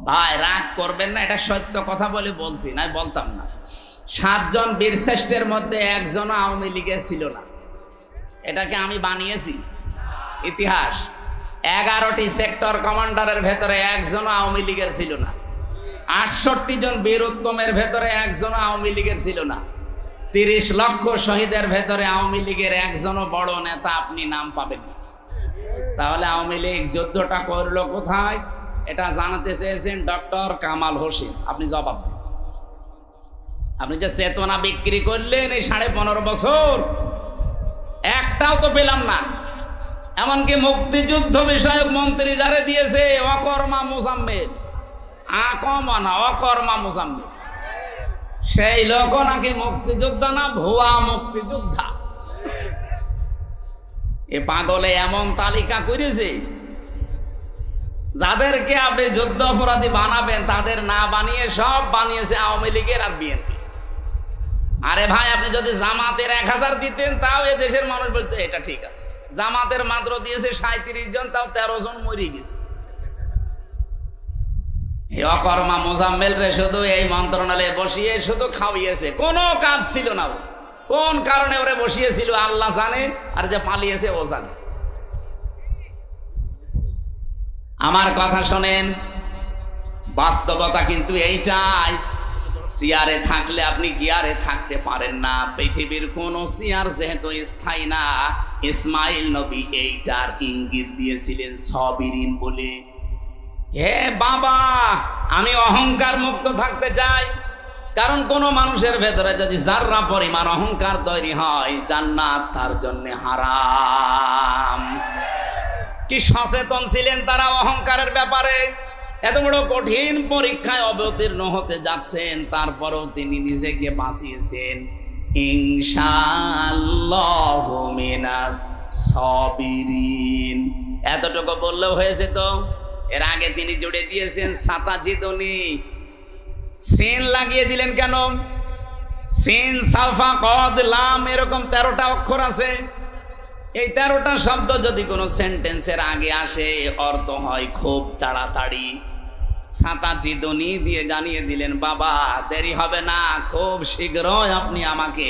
ভাই রাগ করবেন না, এটা সত্য কথা বলে বলছি, না বলতাম না। 7 জন বীরশ্রেষ্ঠের মধ্যে একজনও আওয়ামী লীগের ছিল না। এটাকে আমি বানিয়েছি ইতিহাস। 11টি সেক্টর কমান্ডারের ভেতরে একজনও আওয়ামী লীগের ছিল না। 68 জন বীরোত্তমের ভেতরে একজনও আওয়ামী লীগের ছিল না। 30 লক্ষ শহীদের ভেতরে আওয়ামী লীগের একজনও বড় নেতা আপনি নাম পাবেন না। তাহলে আওয়ামী লীগ যুদ্ধটা করলো কোথায়? এটা জানাতে চেয়েছেন ডক্টর কামাল হোসেন। আপনি জবাব দেন। আপনি যে চেতনা বিক্রি করলেন এই 15.5 বছর, একটাও তো পেলাম না। এমনকি মুক্তিযুদ্ধ বিষয়ক মন্ত্রী যারে দিয়েছে অকর্মা মুজাম্মেল, আকমা না অকর্মা মুজাম্মেল, সেই লোক নাকি মুক্তিযোদ্ধা না, ভুয়া মুক্তিযোদ্ধা। এ পাগলে এমন তালিকা করেছে, যাদেরকে আপনি যুদ্ধ অপরাধী বানাবেন তাদের না বানিয়ে সব বানিয়েছে আওয়ামী লীগের আর বিএনপি। আরে ভাই, আপনি যদি জামাতের 1000 দিতেন তাও এ দেশের মানুষ বলতো এটা ঠিক আছে। জামাতের মাত্র দিয়েছে 37 জন, তাও 13 জন মরে গেছে। অকর্মা মোজাম্মেল রে শুধু এই মন্ত্রণালয়ে বসিয়ে শুধু খাওয়িয়েছে, কোনো কাজ ছিল না। কোন কারণে ওরে বসিয়েছিল আল্লাহ জানে, আর যে পালিয়েছে ও জানে। আমার কথা শোনেন, বাস্তবতা কিন্তু এইটাই। চেয়ারে থাকলে আপনি গিয়ারে থাকতে পারেন না। পৃথিবীর কোন চেয়ার যেহেতু স্থায়ী না, ইসমাইল নবী এইটার ইঙ্গিত দিয়েছিলেন সবিরিন বলে। হে বাবা, আমি অহংকার মুক্ত থাকতে চাই। কারণ কোন মানুষের ভেতরে যদি যাররা পরিমাণ অহংকার তৈরি হয়, জান্নাত তার জন্য হারাম। কি সচেতন ছিলেন তারা অহংকারের ব্যাপারে। এত বড় কঠিন পরীক্ষায় অবতীর্ণ হতে যাচ্ছেন, তারপরেও তিনি নিজেকে বাঁচিয়েছেন। ইনশাআল্লাহু মিনাস সাবিরিন, এতটুকু বললেও হয়েছে তো। এর আগে তিনি জুড়ে দিয়েছেন সাতা জিদনি, সিন লাগিয়ে দিলেন কেন? সিন সাফা কদ লাম এরকম 13টা অক্ষর আছে। এই 13টা শব্দ যদি কোনো সেন্টেন্সের আগে আসে, অর্থ হয় খুব তাড়াতাড়ি। সাতা জিদনি দিয়ে জানিয়ে দিলেন, বাবা দেরি হবে না, খুব শীঘ্রই আপনি আমাকে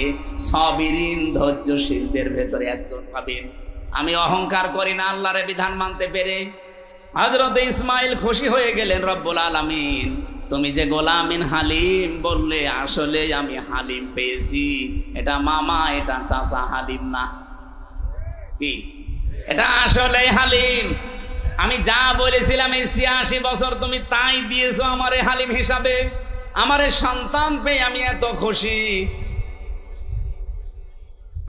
সাবিরিন ধৈর্যশীলদের ভেতরে একজন পাবেন। আমি অহংকার করি না আল্লাহর বিধান মানতে পেরে। হযরত ইসমাইল খুশি হয়ে গেলেন, রব্বুল আলামিন তুমি যে গোলামিন হালিম বললে, আসলে আমি হালিম পেয়েছি। এটা মামা, এটা চাচা হালিম না। কি এটা আসলে হালিম। আমি যা বলেছিলাম এই 86 বছর তুমি তাই দিয়েছো আমারে হালিম হিসাবে। আমারে সন্তান পেয়ে আমি এত খুশি।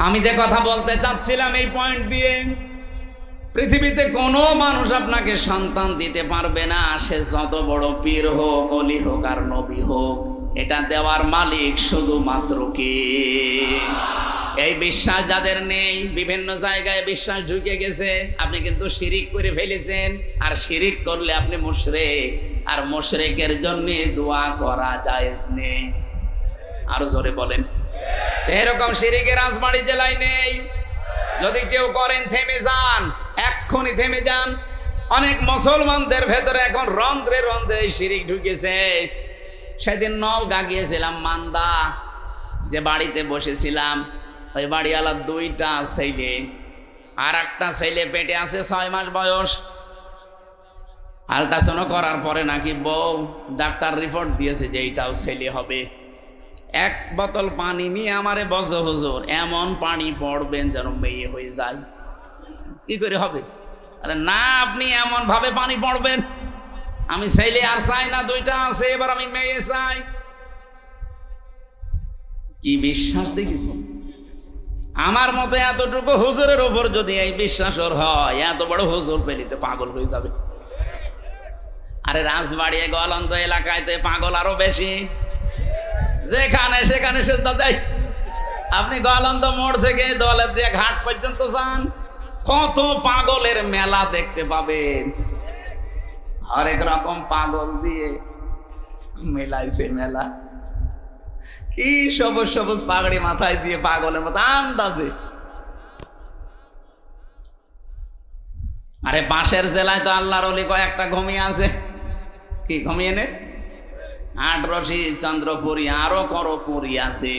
আমি যে কথা বলতে চাচ্ছিলাম এই পয়েন্ট দিয়ে, পৃথিবীতে কোনো মানুষ আপনাকে সন্তান দিতে পারবে না, সে যত বড় পীর হোক, অলি হোক আর নবী হোক। এটা দেওয়ার মালিক শুধুমাত্র কে? এই বিশ্বাস যাদের নেই, বিভিন্ন জায়গায় বিশ্বাস ঢুকে গেছে, আপনি কিন্তু শিরিক করে ফেলেছেন। আর শিরিক করলে আপনি মুশরিক, আর মুশরিকের জন্য দোয়া করা জায়েজ নেই। আরো জোরে বলেন। এরকম শিরিকের রাজবাড়ী জেলায় নেই। যদি কেউ করেন থেমে যান, এক্ষুনি থেমে যান। অনেক মুসলমানদের ভেতরে এখন রন্ধ্রে রন্ধ্রে শিরিক ঢুকেছে। সেদিন নওগাঁ গিয়েছিলাম, মান্দা যে বাড়িতে বসেছিলাম, ওই বাড়িওয়ালার 2টা ছেলে, আর একটা ছেলে পেটে আছে 6 মাস বয়স। আল্ট্রাসাউন্ড করার পরে নাকি বউ ডাক্তার রিপোর্ট দিয়েছে যে এইটাও ছেলে হবে। 1 বোতল পানি নিয়ে আমারে বলছে, হুজুর এমন পানি পড়বেন যেন মেয়ে হয়ে যায়। কি করে হবে? আরে না, আপনি এমন ভাবে পানি পড়বেন, আমি ছেলে আর চাই না, 2টা আছে, এবার আমি মেয়ে চাই। কি বিশ্বাস দেখিস? আমার মতো এতটুকু হুজুরের উপর যদি এই বিশ্বাস ওর হয়, এত বড় হুজুর পেলিতে পাগল হয়ে যাবে। আরে রাজবাড়ি গোয়ালন্দ এলাকায় তো পাগল আরো বেশি, যেখানে সেখানে সেজদা দেয়। আপনি গোয়ালন্দ মোড় থেকে দলের দিয়ে ঘাট পর্যন্ত যান, কত পাগলের মেলা দেখতে পাবেন। হরেক রকম পাগল দিয়ে মেলাইছে মেলা। কি সবুজ সবুজ পাগড়ি মাথায় দিয়ে পাগলের মতো আন্দাজে। আরে পাশের জেলায় তো আল্লাহর ওলি কয়েকটা ঘুমিয়ে আছে। কি ঘুমিয়ে নে? আটরশি, চন্দ্রপুরী, আরো করপুরী আছে।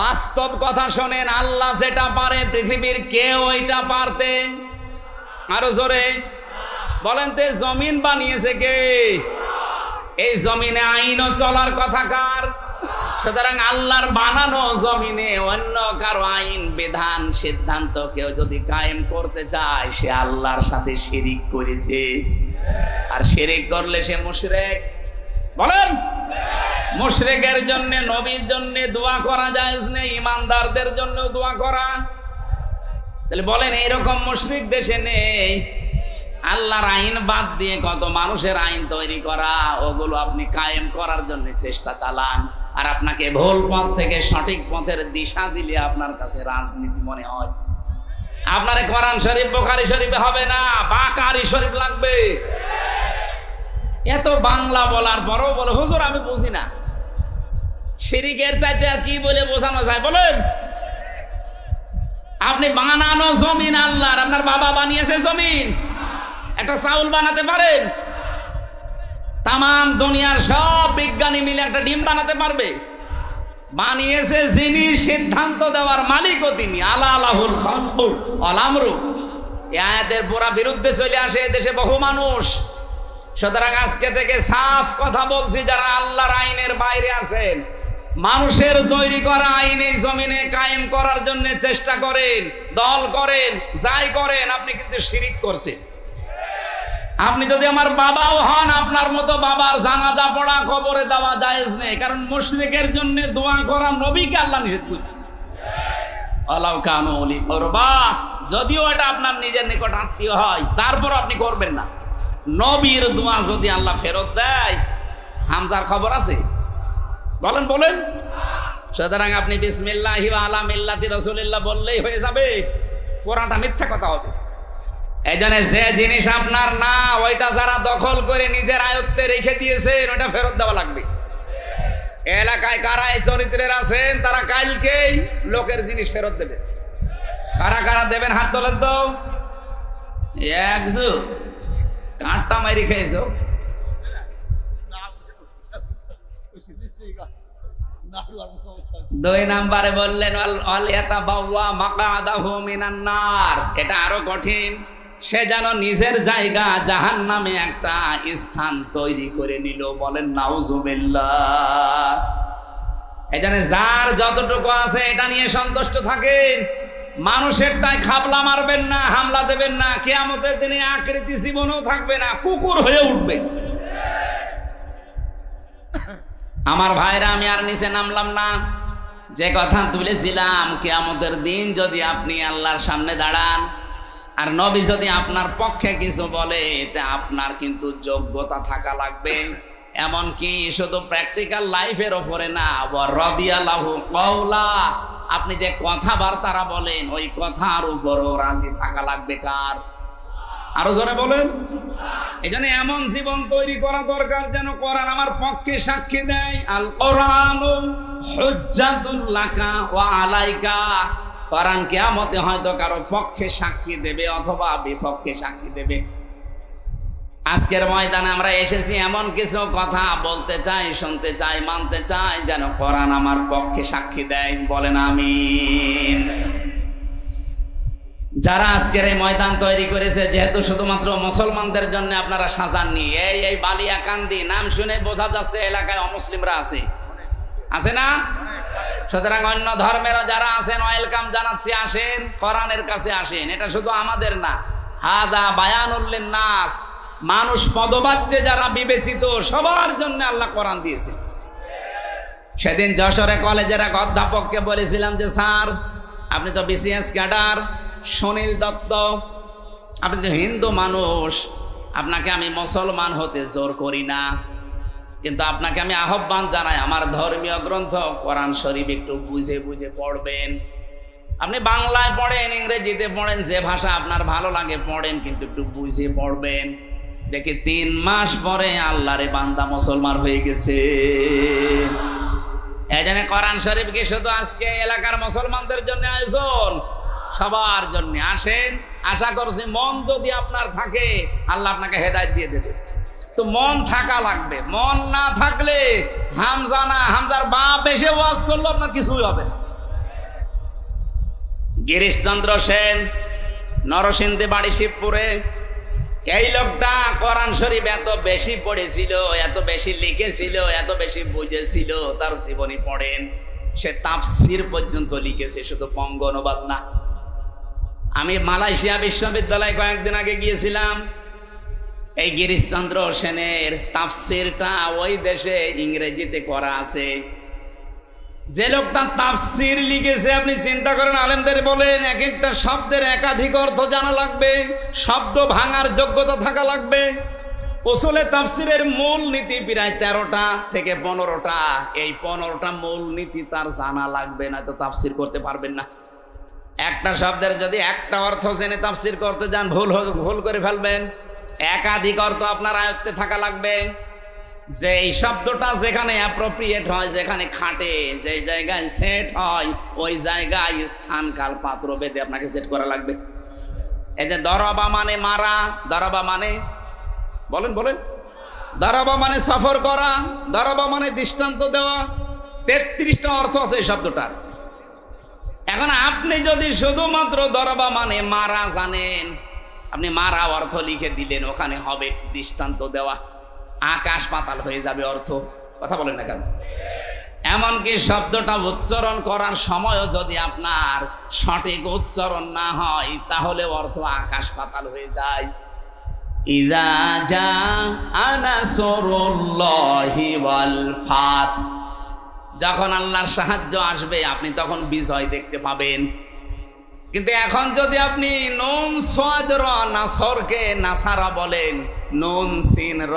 বাস্তব কথা শোনেন, আল্লাহ যেটা পারে পৃথিবীর কেউ ওইটা পারতে। আরো জোরে বলেন তো, জমিন বানিয়েছে কে? এই জমিনে আইনও চলার কথা কার? সুতরাং আল্লাহর বানানো জমিনে অন্য কারো আইন, বিধান, সিদ্ধান্ত কেউ যদি কায়েম করতে চায়, সে আল্লাহর সাথে শিরিক করেছে। আর শিরিক করলে সে মুশরিক। বলেন, মুশরিকের জন্য, নবীর জন্য দোয়া করা জায়েজ নেই, ইমানদারদের জন্য দোয়া করা। তাহলে বলেন, এইরকম মুশরিক দেশে নেই? আল্লাহর আইন বাদ দিয়ে কত মানুষের আইন তৈরি করা, ওগুলো আপনি কায়েম করার জন্য চেষ্টা চালান। আর আপনাকে ভুল পথ থেকে সঠিক পথের দিশা দিলে আপনার কাছে রাজনীতি মনে হয়। আপনার কোরআন শরীফ, বুখারী শরীফে হবে না, বাকারি শরীফ লাগবে। এত বাংলা বলার পরও বলে, হুজুর আমি বুঝি না। শিরিকের চাইতে আর কি বলে বোঝানো যায় বলেন? আপনি বানানো জমিন আল্লাহর, আপনার বাবা বানিয়েছে জমিন। একটা চাউল বানাতে পারেন? তামাম দুনিয়ার সব বিজ্ঞানী মিলে একটা ডিম বানাতে পারবে? বানিয়েছে যিনি, সিদ্ধান্ত দেওয়ার মালিকও তিনি। আলা আলাহুল খালকু ওয়াল আমরু। এই আয়াতের পুরা বিরুদ্ধে চলে আসে দেশে বহু মানুষ। সুতরাং আজকে থেকে সাফ কথা বলছি, যারা আল্লাহর আইনের বাইরে আছেন, মানুষের তৈরি করা আইন এই জমিনে কায়েম করার জন্য চেষ্টা করেন, দল করেন, যাই করেন, আপনি কিন্তু শিরিক করছেন। আপনি যদি আমার বাবাও হন, আপনার মতো বাবার জানাজা পড়া, কবরে দেওয়া জায়েজ নেই। কারণ মুশরিকের জন্য দোয়া করা নবীকে আল্লাহ নিষেধ করেছে। আলাউ কানু ওলি কুরবা, যদিও এটা আপনার নিজের নিকট আত্মীয় হয়, তারপর আপনি করবেন না। নবীর দোয়া যদি আল্লাহ ফেরত দেয়, হামজার খবর আছে? বলেন বলেন। সুতরাং আপনি বিসমিল্লাহি ওয়া আলা মিল্লাতি রাসূলিল্লাহ বললেই হয়ে যাবে? পুরাটা মিথ্যা কথা হবে। এই জন্য যে জিনিস আপনার না, ওইটা যারা দখল করে নিজের আয়ত্তে রেখে দিয়েছেন, ওইটা ফেরত দেওয়া লাগবে। এলাকায় কারা এই চরিত্রের আছেন, তারা কালকেই লোকের জিনিস ফেরত দেবে। কারা কারা দেবেন হাত তোলেন তো। একজু কাঁটটা মারি খেয়েছো। 2 নম্বরে বললেন ওয়াল ইয়াতাবাওয়া মাকআদাহু মিনান নার। এটা আরো কঠিন। সে যেন নিজের জায়গা জাহান্নামে একটা স্থান তৈরি করে নিল। বলেন নাউজুবিল্লাহ। এখানে যার যতটুকু আছে এটা নিয়ে সন্তুষ্ট থাকেন। মানুষের তাই খাবলা মারবেন না, হামলা দেবেন না। কিয়ামতের দিনে আকৃতি জীবনেও থাকবে না, কুকুর হয়ে উঠবে। আমার ভাইরা, আমি আর নিচে নামলাম না। যে কথা তুলেছিলাম, কিয়ামতের দিন যদি আপনি আল্লাহর সামনে দাঁড়ান আর নবী যদি আপনার পক্ষে কিছু বলে, এতে আপনার কিন্তু যোগ্যতা থাকা লাগবে। এমনকি শুধু প্র্যাকটিক্যাল লাইফের ওপরে না, রাদিয়াল্লাহু কওলা, আপনি যে কথাবার্তারা বলেন ওই কথার উপরও রাজি থাকা লাগবে। কার? আরো জোরে বলেন। এই জন্য এমন জীবন তৈরি করা দরকার যেন কোরআন আমার পক্ষে সাক্ষী দেয়। আল কোরআনু হুজ্জাতুল লাকা ওয়া আলাইকা। কোরআন কিয়ামতে হয়তো কারো পক্ষে সাক্ষী দেবে অথবা বিপক্ষে সাক্ষী দেবে। আজকের ময়দানে আমরা এসেছি এমন কিছু কথা বলতে চাই, শুনতে চাই, মানতে চাই যেন কোরআন আমার পক্ষে সাক্ষী দেয়। বলেন আমিন। যারা আজকের এই ময়দান তৈরি করেছে, যেহেতু শুধুমাত্র মুসলমানদের জন্য আপনারা সাজাননি, এই বালিয়াকান্দি নাম শুনে বোঝা যাচ্ছে এলাকায় অমুসলিমরা আছে, আছে না? সুতরাং অন্য ধর্মেরও যারা আছেন ওয়েলকাম জানাচ্ছি, আসেন, কোরআনের কাছে আসেন। এটা শুধু আমাদের না, হাদা বায়ানুল লিন্নাস, মানুষ পদবাচ্যে যারা বিবেচিত সবার জন্য আল্লাহ কোরআন দিয়েছে। সেদিন যশোরে কলেজের এক অধ্যাপককে বলেছিলাম যে স্যার, আপনি তো বিসিএস ক্যাডার, সুনীল দত্ত, আপনি তো হিন্দু মানুষ, আপনাকে আমি মুসলমান হতে জোর করি না, কিন্তু আপনাকে আমি আহ্বান জানাই আমার ধর্মীয় গ্রন্থ কোরআন শরীফ একটু বুঝে বুঝে পড়বেন। আপনি বাংলায় পড়েন, ইংরেজিতে পড়েন, যে ভাষা আপনার ভালো লাগে পড়েন, কিন্তু একটু বুঝে পড়বেন। দেখি 3 মাস পরে আল্লাহরে বান্দা মুসলমান হয়ে গেছে। এই জন্য কোরআন শরীফ কি শুধু আজকে এলাকার মুসলমানদের জন্য আয়োজন? সবার জন্য আসেন। আশা করছি মন যদি আপনার থাকে আল্লাহ আপনাকে হেদায়েত দিয়ে দেবে। তো মন থাকা লাগবে, মন না থাকলে হামজার বাপ এসে ওয়াজ করলো আপনার কিছুই হবে না। গিরিশচন্দ্র সেন, নরসিংদী বাড়ি, শিবপুরে, এই লোকটা কোরআন শরীফ এত বেশি পড়েছিল, এত বেশি লিখেছিল, এত বেশি বুঝেছিল, তার জীবনী পড়েন, সে তাফসীর পর্যন্ত লিখেছে, শুধু বঙ্গ অনুবাদ না। আমি মালয়েশিয়া বিশ্ববিদ্যালয়ে কয়েকদিন আগে গিয়েছিলাম। এই গিরিশচন্দ্র সেনের তাফসীরটা ওই দেশে ইংরেজিতে করা আছে। যে লোকটা তাফসীর লিখেছে, আপনি চিন্তা করেন, আলেমদের বলেন এক একটা শব্দের একাধিক অর্থ জানা লাগবে, শব্দ ভাঙার যোগ্যতা থাকা লাগবে। উসুলে তাফসীরের মূল নীতি প্রায় 13টা থেকে 15টা। এই 15টা মূল নীতি তার জানা লাগবে, না তো তাফসীর করতে পারবেন না। একটা শব্দের যদি একটা অর্থ জেনে তাফসীর করতে যান, ভুল করে ফেলবেন। একাধিক অর্থ আপনার আয়ত্তে থাকা লাগবে। যে এই শব্দটা যেখানে অ্যাপ্রোপ্রিয়েট হয়, যেখানে খাটে, যে জায়গায় সেট হয়, ওই জায়গায় স্থান কাল পাত্র ভেদে আপনাকে সেট করা লাগবে। এই যে দরাবা মানে মারা, দরাবা মানে বলেন দরাবা মানে সফর করা, দরাবা মানে দৃষ্টান্ত দেওয়া, 33টা অর্থ আছে এই শব্দটার। এখন আপনি যদি শুধুমাত্র দরাবা মানে মারা জানেন, আপনি মারা অর্থ লিখে দিলেন, ওখানে হবে দৃষ্টান্ত দেওয়া, আকাশ পাতাল হয়ে যাবে অর্থ। কথা বলেন না কেন? এমনকি শব্দটা উচ্চারণ করার সময়ও যদি আপনার সঠিক উচ্চারণ না হয়, তাহলে অর্থ আকাশ পাতাল হয়ে যায়। ইযা জাআ নাসরুল্লাহি ওয়াল ফাত, যখন আল্লাহর সাহায্য আসবে আপনি তখন বিজয় দেখতে পাবেন। কিন্তু এখন যদি আপনি নুন সাদ র নাসরকে নাসারা বলেন, নুন সিন র,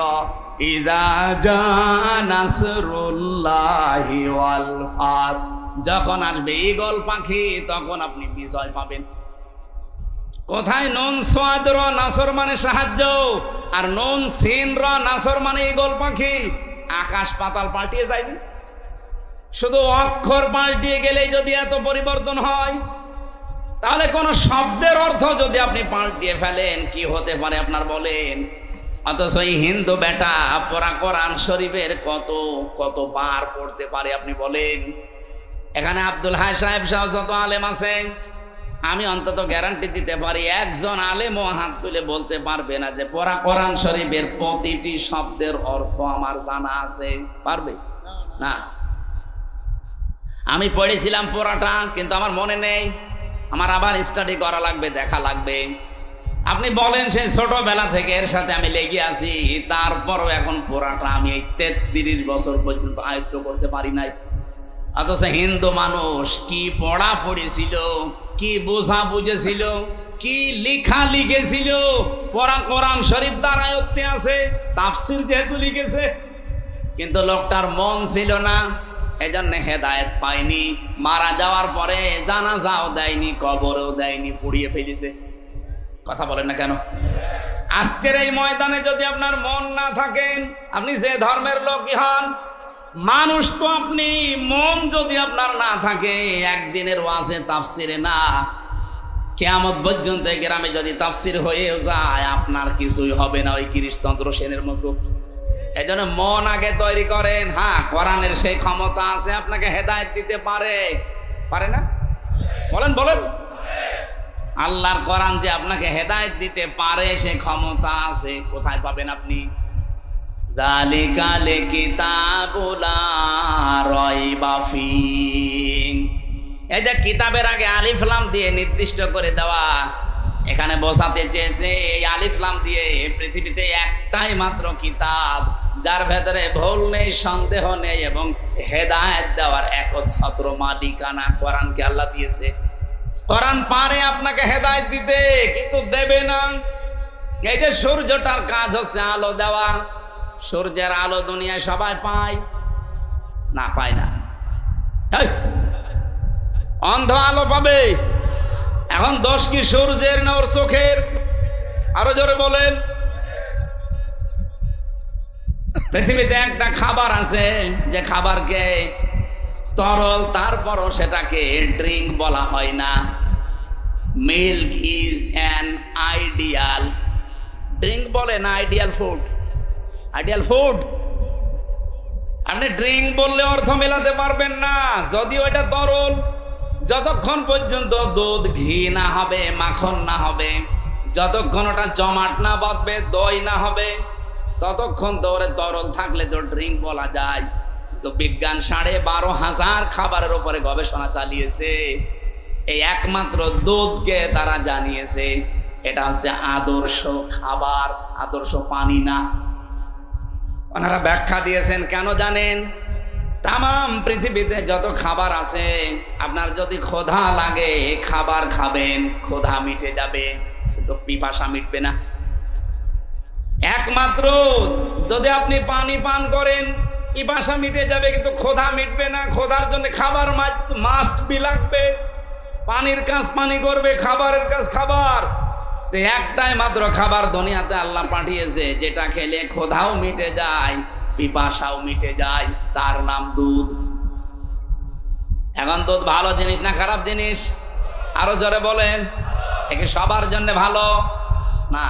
ইযা জাআ নাসরুল্লাহি ওয়াল ফাত, যখন আসবে ঈগল পাখি তখন আপনি বিজয় পাবেন। কোথায় নুন সাদ র নাসর মানে সাহায্য, আর নুন সিন র নাসর মানে ঈগল পাখি। আকাশ পাতাল পাল্টিয়ে যাবে। শুধু অক্ষর পাল্টিয়ে গেলে যদি এত পরিবর্তন হয়, তাহলে কোন শব্দের অর্থ যদি আপনি পাল্টিয়ে ফেলেন, কি হতে পারে আপনার বলেন? অথচ এই হিন্দু বেটা পড়া কোরআন শরীফের কত বার পড়তে পারে আপনি বলেন? এখানে আব্দুল হাই সাহেব সহ যত আলেম আছে, আমি অন্তত গ্যারান্টি দিতে পারি একজন আলেমও হাত তুলে বলতে পারবে না যে পড়া কোরআন শরীফের প্রতিটি শব্দের অর্থ আমার জানা আছে। পারবে না। আমি পড়েছিলাম পড়াটা, কিন্তু আমার মনে নেই, আমার আবার স্টাডি করা লাগবে, দেখা লাগবে। আপনি বলেন সেই ছোটবেলা থেকে এর সাথে আমি লেগে আছি, তারপরও এখন পড়াটা আমি এই 33 বছর পর্যন্ত আয়ত্ত করতে পারি নাই। অথচ হিন্দু মানুষ কি পড়া পড়েছিল, কি বোঝা বুঝেছিল, কি লিখা লিখেছিল, পড়া কোরআন শরীফ দ্বারা আয়ত্তে আছে, তাফসীর যেহেতু লিখেছে, কিন্তু লোকটার মন ছিল না, এজন্য হেদায়েত পায়নি। মারা যাওয়ার পরে জানাজাও দেয়নি, কবরও দেয়নি, পুড়িয়ে ফেলেছে। কথা বলেন না কেন? আজকের এই ময়দানে যদি আপনার মন না থাকেন, আপনি যে ধর্মের লোকই হন, মানুষ তো আপনি, মন যদি আপনার না থাকে, একদিনের ওয়াজে তাফসিরে না, কিয়ামত পর্যন্ত গ্রামে যদি তাফসির হয়েও যায়, আপনার কিছুই হবে না ওই গিরিশচন্দ্র সেনের মতো। এই জন্য মন আগে তৈরি করেন। হ্যাঁ, কোরআনের সেই ক্ষমতা আছে, আপনাকে হেদায়েত দিতে পারে না? বলেন বলেন। আল্লাহর কোরআন যে আপনাকে হেদায়েত দিতে পারে, সে ক্ষমতা আছে। কোথায় পাবেন আপনি? যালিকাল কিতাবুল লা রাইবা ফীহ। এই যে কিতাবের আগে আলিফ লাম দিয়ে নির্দিষ্ট করে দেওয়া, এখানে বোঝাতে চেয়েছে এই আলিফ লাম দিয়ে পৃথিবীতে একটাই মাত্র কিতাব, যার ভেতরে ভুল নেই, সন্দেহ নেই, এবং হেদায়েত দেওয়ার একচ্ছত্র মালিকানা কোরআনকে আল্লাহ দিয়েছে। কোরআন পারে আপনাকে হেদায়েত দিতে, কিন্তু দেবে না। এই যে সূর্যটার কাজ হচ্ছে আলো দেওয়া, সূর্যের আলো দুনিয়ায় সবাই পায় না? পায় না। অন্ধ আলো পাবে। এখন দোষ কি সূর্যের না ওর চোখের? আরো জোরে বলেন। পৃথিবীতে একটা খাবার আছে যে খাবারকে তরল, তারপরও সেটাকে ড্রিঙ্ক বলা হয় না। Milk is an ideal drink, বলে না আইডিয়াল ফুড। আইডিয়াল ফুড আপনি ড্রিঙ্ক বললে অর্থ মেলাতে পারবেন না, যদিও এটা তরল। যতক্ষণ পর্যন্ত দুধ ঘি না হবে, মাখন না হবে, যতক্ষণ ওটা জমাট না বাঁধবে, দই না হবে, ততক্ষণ তো ওরে তরল থাকলে তো ড্রিঙ্ক বলা যায়। তো বিজ্ঞান 12,500 খাবারের উপরে গবেষণা চালিয়েছে, এই একমাত্র দুধকে তারা জানিয়েছে এটা হচ্ছে আদর্শ খাবার, আদর্শ পানি না। ওনারা ব্যাখ্যা দিয়েছেন কেন জানেন? তামাম পৃথিবীতে যত খাবার আছে, আপনার যদি ক্ষুধা লাগে খাবার খাবেন, ক্ষুধা মিটে যাবে, কিন্তু পিপাসা মিটবে না। একমাত্র যদি আপনি পানি পান করেন, পিপাসা মিটে যাবে, কিন্তু ক্ষুধা মিটবে না। ক্ষুধার জন্য খাবার মাস্ট বি লাগবে। পানির কাজ পানি করবে, খাবারের কাজ খাবার। একটাই মাত্র খাবার দুনিয়াতে আল্লাহ পাঠিয়েছে, যেটা খেলে ক্ষুধাও মিটে যায়, পিপাসাও মিটে যায়, তার নাম দুধ। এখন দুধ ভালো জিনিস না খারাপ জিনিস? আরো জোরে বলেন। একে সবার জন্য ভালো না।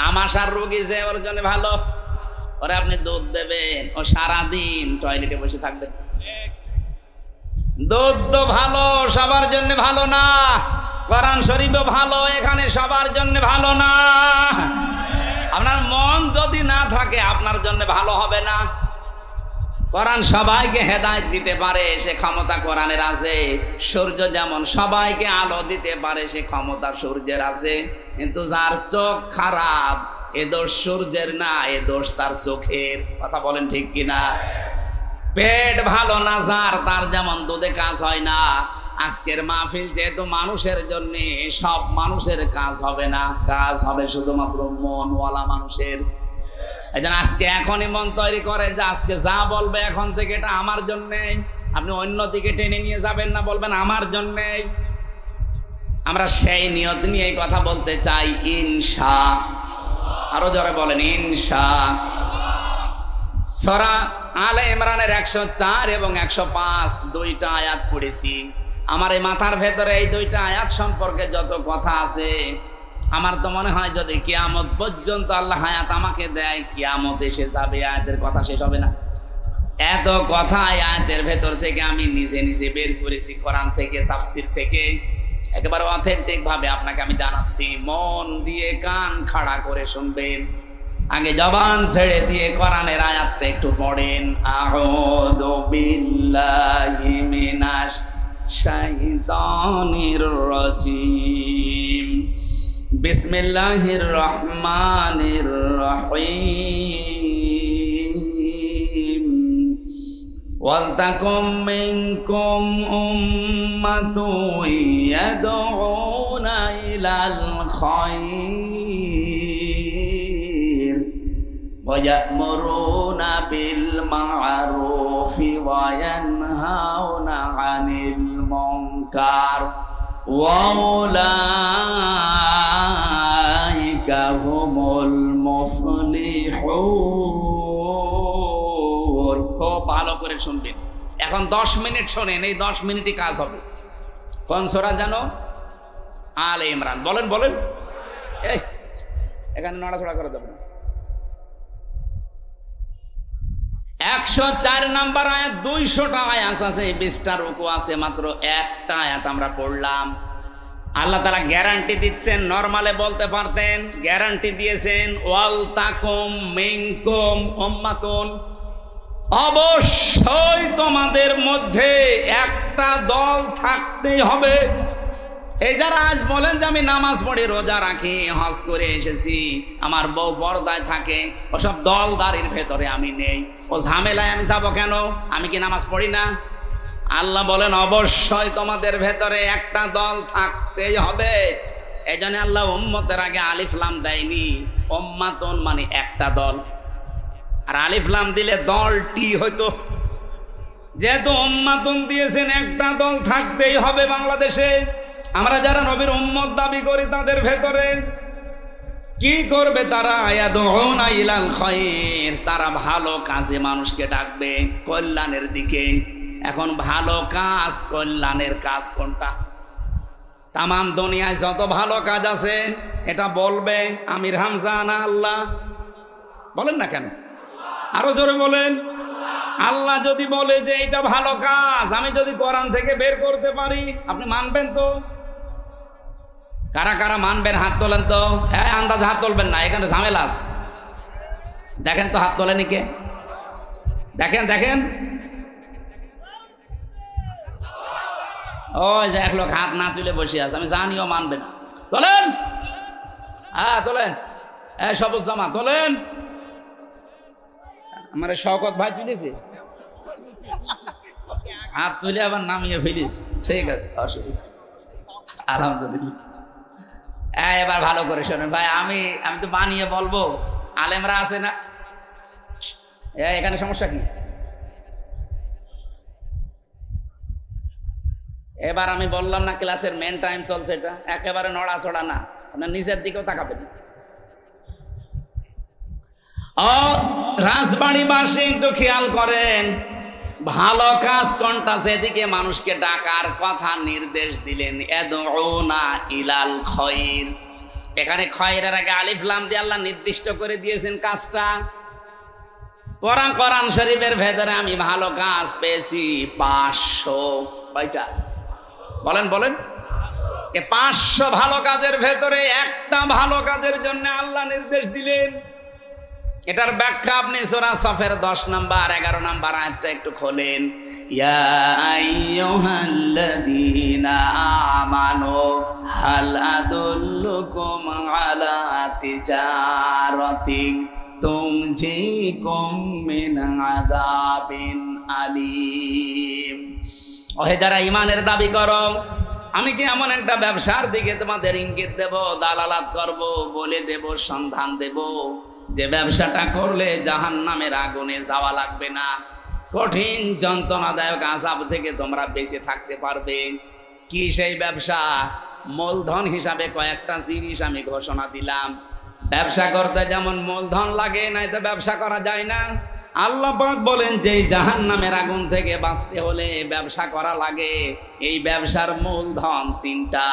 আমাশার রোগী যে, ওর জন্য ভালো। ওরে আপনি দুধ দেবেন, ও সারাদিন টয়লেটে বসে থাকবে। দুধ তো ভালো, সবার জন্য ভালো না। কোরআন শরীফও ভালো, এখানে সবার জন্য ভালো না। আপনার মন যদি না থাকে, আপনার জন্য ভালো হবে না। কোরআন সবাইকে হেদায়েত দিতে পারে, সে ক্ষমতা কোরআনের আছে। সূর্য যেমন সবাইকে আলো দিতে পারে, সে ক্ষমতা সূর্যের আছে। কিন্তু যার চোখ খারাপ, এ দোষ সূর্যের না, এ দোষ তার চোখের। কথা বলেন ঠিক কিনা? পেট ভালো না যার, তার যেমন দুধে কাজ হয় না। আজকের মাহফিল যেহেতু মানুষের জন্য, সব মানুষের কাজ হবে না, কাজ হবে শুধুমাত্র মনওয়ালা মানুষের। এই জন্য আজকে এখনই মন তৈরি করে যে আজকে যা বলবে এখন থেকে এটা আমার জন্যে। আপনি অন্যদিকে টেনে নিয়ে যাবেন না, বলবেন আমার জন্যে। আমরা সেই নিয়ত নিয়ে এই কথা বলতে চাই, ইনশা। আরো জোরে বলেন ইনশা। সূরা আলে ইমরানের 104 এবং 105 দুইটা আয়াত পড়েছি। আমার এই মাথার ভেতরে এই দুইটা আয়াত সম্পর্কে যত কথা আছে, আমার তো মনে হয় যদি কিয়ামত পর্যন্ত আল্লাহ হায়াত আমাকে দেয়, কিয়ামত এসে যাবে, আয়াতের কথা শেষ হবে না। এত কথা আয়াতের ভেতর থেকে আমি নিজে নিজে বের করেছি, কোরআন থেকে, তাফসীর থেকে, একেবারে অথেন্টিক ভাবে আপনাকে আমি জানাচ্ছি। মন দিয়ে কান খাড়া করে শুনবেন। আগে জবান ছেড়ে দিয়ে কোরআনের আয়াতটা একটু পড়েন। আউযু বিল্লাহি মিনাশ শাইতানির রাজিম। বিসমিল্লাহির রহমানির রহিম। ওয়ালতাকুম মিনকুম উম্মাতুন ইয়াদউনা ইলাল খায়র ওয়া ইয়া'মুরুনা বিল মা'রুফি ওয়া ইয়ানহাউনা আনিল মুনকার ওয়া উলাইকা হুমুল মুফলিহুন। খুব ভালো করে শুনবেন, এখন 10 মিনিট শোনেন, এই 10 মিনিটই কাজ হবে। কোন সূরা জানো? আলে ইমরান। বলেন বলেন, এই এখানে নড়াচড়া করে দেবেন। 104 নম্বর আয়াত, 200টা আয়াত আছে, 20টা রুকু আছে, মাত্র একটা আয়াত আমরা পড়লাম। আল্লাহ তাআলা গ্যারান্টি দিচ্ছেন, নরমালে বলতে পারতেন, গ্যারান্টি দিয়েছেন ওয়ালতাকুম মিনকুম উম্মাতুন, অবশ্যই তোমাদের মধ্যে একটা দল থাকতেই হবে। এই যারা আজ বলেন যে আমি নামাজ পড়ি, রোজা রাখি, হজ করে এসেছি, আমার বউ পর্দায় থাকে, ওসব দলদারির ভেতরে আমি নেই, ও ঝামেলায় আমি যাব কেন? আমি কি নামাজ পড়ি না? আল্লাহ বলেন অবশ্যই তোমাদের ভেতরে একটা দল থাকতেই হবে। এই জন্য আল্লাহ উম্মতের আগে আলিফ লাম দেয়নি, উম্মাতুন মানে একটা দল, আর আলিফ লাম দিলে দলটি হইতো। যেহেতু উম্মাতুন দিয়েছেন, একটা দল থাকতেই হবে বাংলাদেশে। আমরা যারা নবীর উম্মত দাবি করি, তাদের ভেতরে কি করবে তারা? ইয়াদউনা ইলাল খায়র, তারা ভালো কাজে মানুষকে ডাকবে, কল্যাণের দিকে। এখন ভালো কাজ, কল্যাণের কাজ কোনটা? তাম দুনিয়ায় যত ভালো কাজ আছে এটা বলবে আমির হামজা না আল্লাহ? বলেন না কেন? আরো জোরে বলেন। আল্লাহ যদি বলে যে এটা ভালো কাজ, আমি যদি কোরআন থেকে বের করতে পারি, আপনি মানবেন তো? কারা কারা মানবেন হাত তোলেন তো। আন্দাজ হাত তুলবেন না, এখানে ঝামেলা আছে। দেখেন তো হাত তোলেনি কে? দেখেন দেখেন, ওই যে এক লোক হাত না তুলে বসে আছে, আমি জানিও মানবে না। তোলেন, হ্যাঁ তোলেন। সবুজ জামা তোলেন। আমার শওকত ভাই তুলেছে, হাত তুলে আবার নামিয়ে ফেলিস। ঠিক আছে, অসুবিধা, আলহামদুলিল্লাহ। এবার ভালো করে শোনেন ভাই, আমি তো বানিয়ে বলবো, আলেমরা আছে না, এখানে সমস্যা কি? এবার আমি বললাম না ক্লাসের মেন টাইম চলছে, এটা একেবারে নড়াচড়া না, আপনার নিচের দিকেও তাকাবেন। ও রাজবাড়িবাসী একটু খেয়াল করেন, ভালো কাজ কোনটা, সেদিকে মানুষকে ডাকার কথা নির্দেশ দিলেন। ইয়াদউনা ইলাল খায়র, এখানে খায়রের আগে আলিফ লাম দিয়ে আল্লাহ নির্দিষ্ট করে দিয়েছেন কাজটা। কোরআন শরীফের ভেতরে আমি ভালো কাজ পেয়েছি 500। কয়টা? বলেন বলেন। 500 ভালো কাজের ভেতরে একটা ভালো কাজের জন্য আল্লাহ নির্দেশ দিলেন। এটার ব্যাখ্যা আপনি সূরা সফের 10 নম্বর 11 নম্বর আয়াতটা একটু খোলেন। ইয়া আইয়ুহাল্লাযীনা আমানু হাল আদুল্লুকুম আলা তিজারাতিন তুনজিকুম মিন আযাবিন আলীম। ওহে যারা ঈমানের দাবি করো, আমি কি এমন একটা ব্যবসার দিকে তোমাদের ইঙ্গিত দেব, দালালাত করব, বলে দেব, সন্ধান দেব, যে ব্যবসাটা করলে জাহান্নামের আগুনে যাওয়া লাগবে না, কঠিন যন্ত্রণাদায়ক আযাব থেকে তোমরা বেঁচে থাকতে পারবে। কি সেই ব্যবসা? মূলধন হিসাবে কয়েকটা জিনিস আমি ঘোষণা দিলাম। ব্যবসা করতে যেমন মূলধন লাগে, নাই তো ব্যবসা করা যায় না। আল্লাহ পাক বলেন যে জাহান্নামের আগুন থেকে বাঁচতে হলে ব্যবসা করা লাগে। এই ব্যবসার মূলধন 3টা।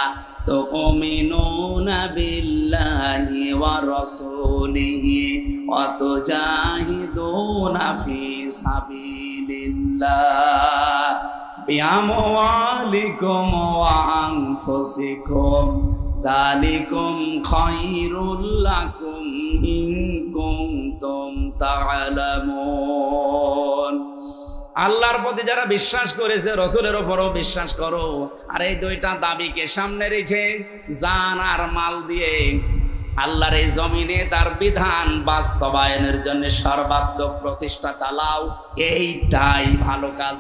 তো উমিনুনা বিল্লাহি ওয়া রাসূলিহি ওয়া তুজাহিদুনা ফি সাবিলিল্লাহ বিআমওয়ালিকুম ওয়া আনফুসিকুম যালিকুম খায়রুল লাকুম ইন কুনতুম তা'লামুন। আল্লাহর প্রতি যারা বিশ্বাস করেছে, রাসূলের উপরও বিশ্বাস করো। আর এই 2টা দাবিকে সামনে রেখে জান আর মাল দিয়ে আল্লাহর এই জমিনে তার বিধান বাস্তবায়নের জন্য সর্বাত্মক প্রচেষ্টা চালাও, এইটাই ভালো কাজ।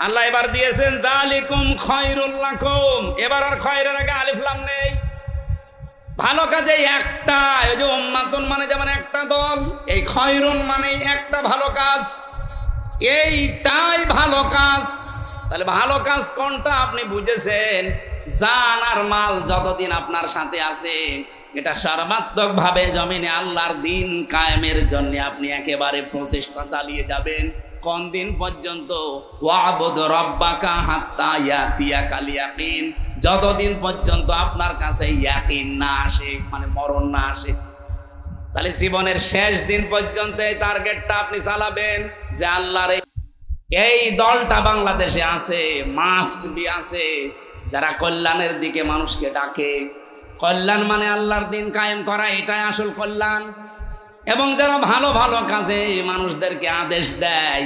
আল্লাহ এবার দিয়েছেন যালিকুম খায়রুল লাকুম। এবার আর খয়রের আগে আলিফ লাম নেই। ভালো কাজে একটা, ওই যে উম্মাতুন মানে যেমন একটা দল, এই খয়রুন মানে একটা ভালো কাজ, এইটাই ভালো কাজ। তাহলে ভালো কাজ কোনটা আপনি বুঝেছেন। জান আর মাল যতদিন আপনার সাথে আছে, এটা সর্বাত্মক ভাবে জমিনে আল্লাহর দিন কায়েমের জন্য আপনি একেবারে প্রচেষ্টা চালিয়ে যাবেন। কোন দিন পর্যন্ত? ওয়াবুদ রাব্বাকা হাত্তা ইয়াতিয়াকাল ইয়াকিন, যতদিন পর্যন্ত আপনার কাছে ইয়াকিন না আসে, মানে মরণ না আসে। তাহলে জীবনের শেষ দিন পর্যন্ত এই টার্গেটটা আপনি চালাবেন যে আল্লাহর এই দলটা বাংলাদেশে আছে, মাস্ট বি আছে, যারা কল্যাণের দিকে মানুষকে ডাকে। কল্যাণ মানে আল্লাহর দিন কায়েম করা, এটাই আসল কল্যাণ। এবং যারা ভালো ভালো কাজে মানুষদেরকে আদেশ দেয়,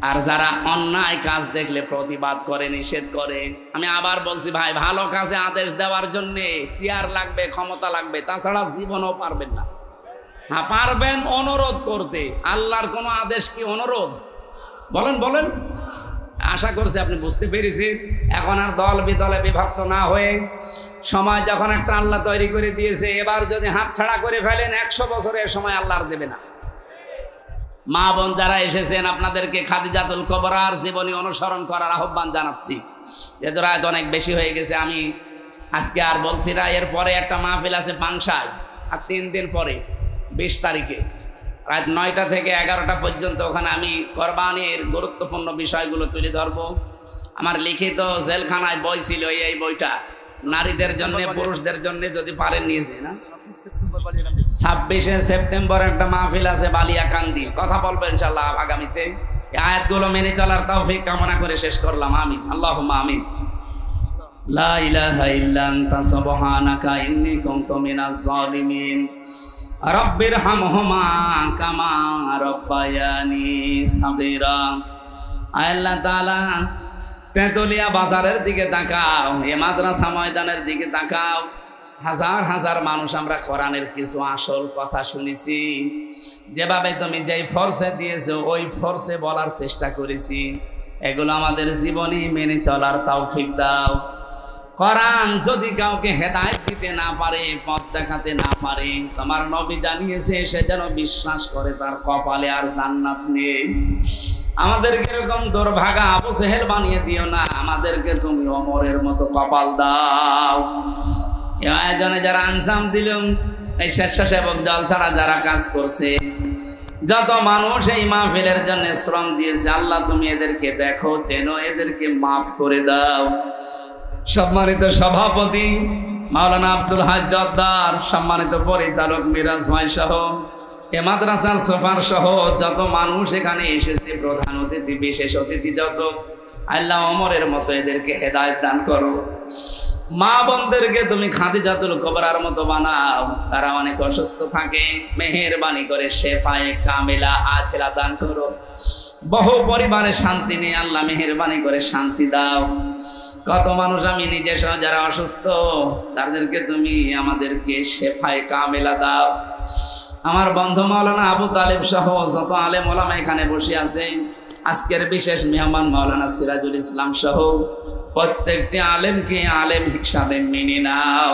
আর যারা অন্যায় কাজ দেখলে প্রতিবাদ করে, নিষেধ করে। আমি আবার বলছি ভাই, ভালো কাজে আদেশ দেওয়ার জন্য চেয়ার লাগবে, ক্ষমতা লাগবে, তাছাড়া জীবনও পারবেন না। হ্যাঁ পারবেন অনুরোধ করতে, আল্লাহর কোনো আদেশ কি অনুরোধ? বলেন বলেন। আশা করছি আপনি বুঝতে পেরেছেন। এখন আর দল বিদলে বিভক্ত না হয়ে সময় যখন একটা আল্লাহ তৈরি করে দিয়েছে, এবার যদি হাত ছাড়া করে ফেলেন 100 বছরের সময় আল্লাহ আর দেবে না। মা বোন যারা এসেছেন, আপনাদেরকে খাদিজাতুল কুবরার জীবনী অনুসরণ করার আহ্বান জানাচ্ছি। যেহেতু রাত অনেক বেশি হয়ে গেছে, আমি আজকে আর বলছি না। এরপরে একটা মাহফিল আছে পাংশায়, আর 3 দিন পরে 20 তারিখে রাত 9টা থেকে 11টা পর্যন্ত ওখানে আমি কোরবানির গুরুত্বপূর্ণ বিষয়গুলো তুলে ধরবো। আমার লিখিত জেলখানায় বই ছিল, এই বইটা নারীদের জন্য, পুরুষদের জন্য, যদি পারেন নিয়েছে না। 26শে সেপ্টেম্বর একটা মাহফিল আছে বালিয়াকান্দি, কথা বলবো ইনশাআল্লাহ আগামীতে। এই আয়াতগুলো মেনে চলার তৌফিক কামনা করে শেষ করলাম। আমিন, আল্লাহুম্মা আমিন। লা ইলাহা ইল্লা আনতা সুবহানাকা ইন্নী কুনতু মিনাজ জালিমিন। রব্বির হামহুমা কামা রব্বায়ানি সাগীরা। আল্লাহ তাআলা তেতুলিয়া বাজারের দিকে তাকাও, এ মাদ্রাসা ময়দানের দিকে তাকাও। হাজার হাজার মানুষ আমরা কোরআনের কিছু আসল কথা শুনেছি। যেভাবে তুমি যেই ফোর্সে দিয়েছো ওই ফোর্সে বলার চেষ্টা করেছি। এগুলো আমাদের জীবনে মেনে চলার তৌফিক দাও। কোরআন যদি কাউকে হেদায়েত দিতে না পারে, পথ দেখাতে না পারে, তোমার নবী জানিয়েছে সে যেন বিশ্বাস করে তার কপালে আর জান্নাত নেই। আমাদেরকে এরকম দুর্ভাগা আবু জেহেল বানিয়ে দিও না, আমাদেরকে তুমি ওমরের মতো কপাল দাও। এই আয়োজনে যারা আনসাম দিলেন, এই স্বেচ্ছাসেবক জলছাড়া যারা কাজ করছে, যত মানুষ এই মাহফিলের জন্য শ্রম দিয়েছে, আল্লাহ তুমি এদেরকে দেখো, চেনো, এদেরকে মাফ করে দাও। সম্মানিত সভাপতি মাওলানা আব্দুল হাজ জদ্দার, সম্মানিত পরিচালক মিরাজ ভাই সহ এ মাদ্রাসার সোফার সহ যত মানুষ এখানে এসেছে, প্রধান অতিথি, বিশেষ অতিথি যত, আল্লাহ ওমরের মতো এদেরকে হেদায়েত দান করো। মা বোনদেরকে তুমি খাদিজাতুল কুবরার মতো বানাও, তারা অনেক অসুস্থ থাকে, মেহেরবানি করে শেফায়ে কামিলা আজলা দান করো। বহু পরিবারে শান্তি নেই, আল্লাহ মেহেরবানি করে শান্তি দাও। কত মানুষ আমি নিজে সহ যারা অসুস্থ, তাদেরকে তুমি আমাদেরকে শেফায়ে কামিলা দাও। আমার বন্ধু মাওলানা আবু তালেব সহ যত আলেম ওলামা এখানে বসে আছে, আজকের বিশেষ মেহমান মাওলানা সিরাজুল ইসলাম সহ প্রত্যেকটি আলেমকে আলেম হিসাবে মেনে নাও।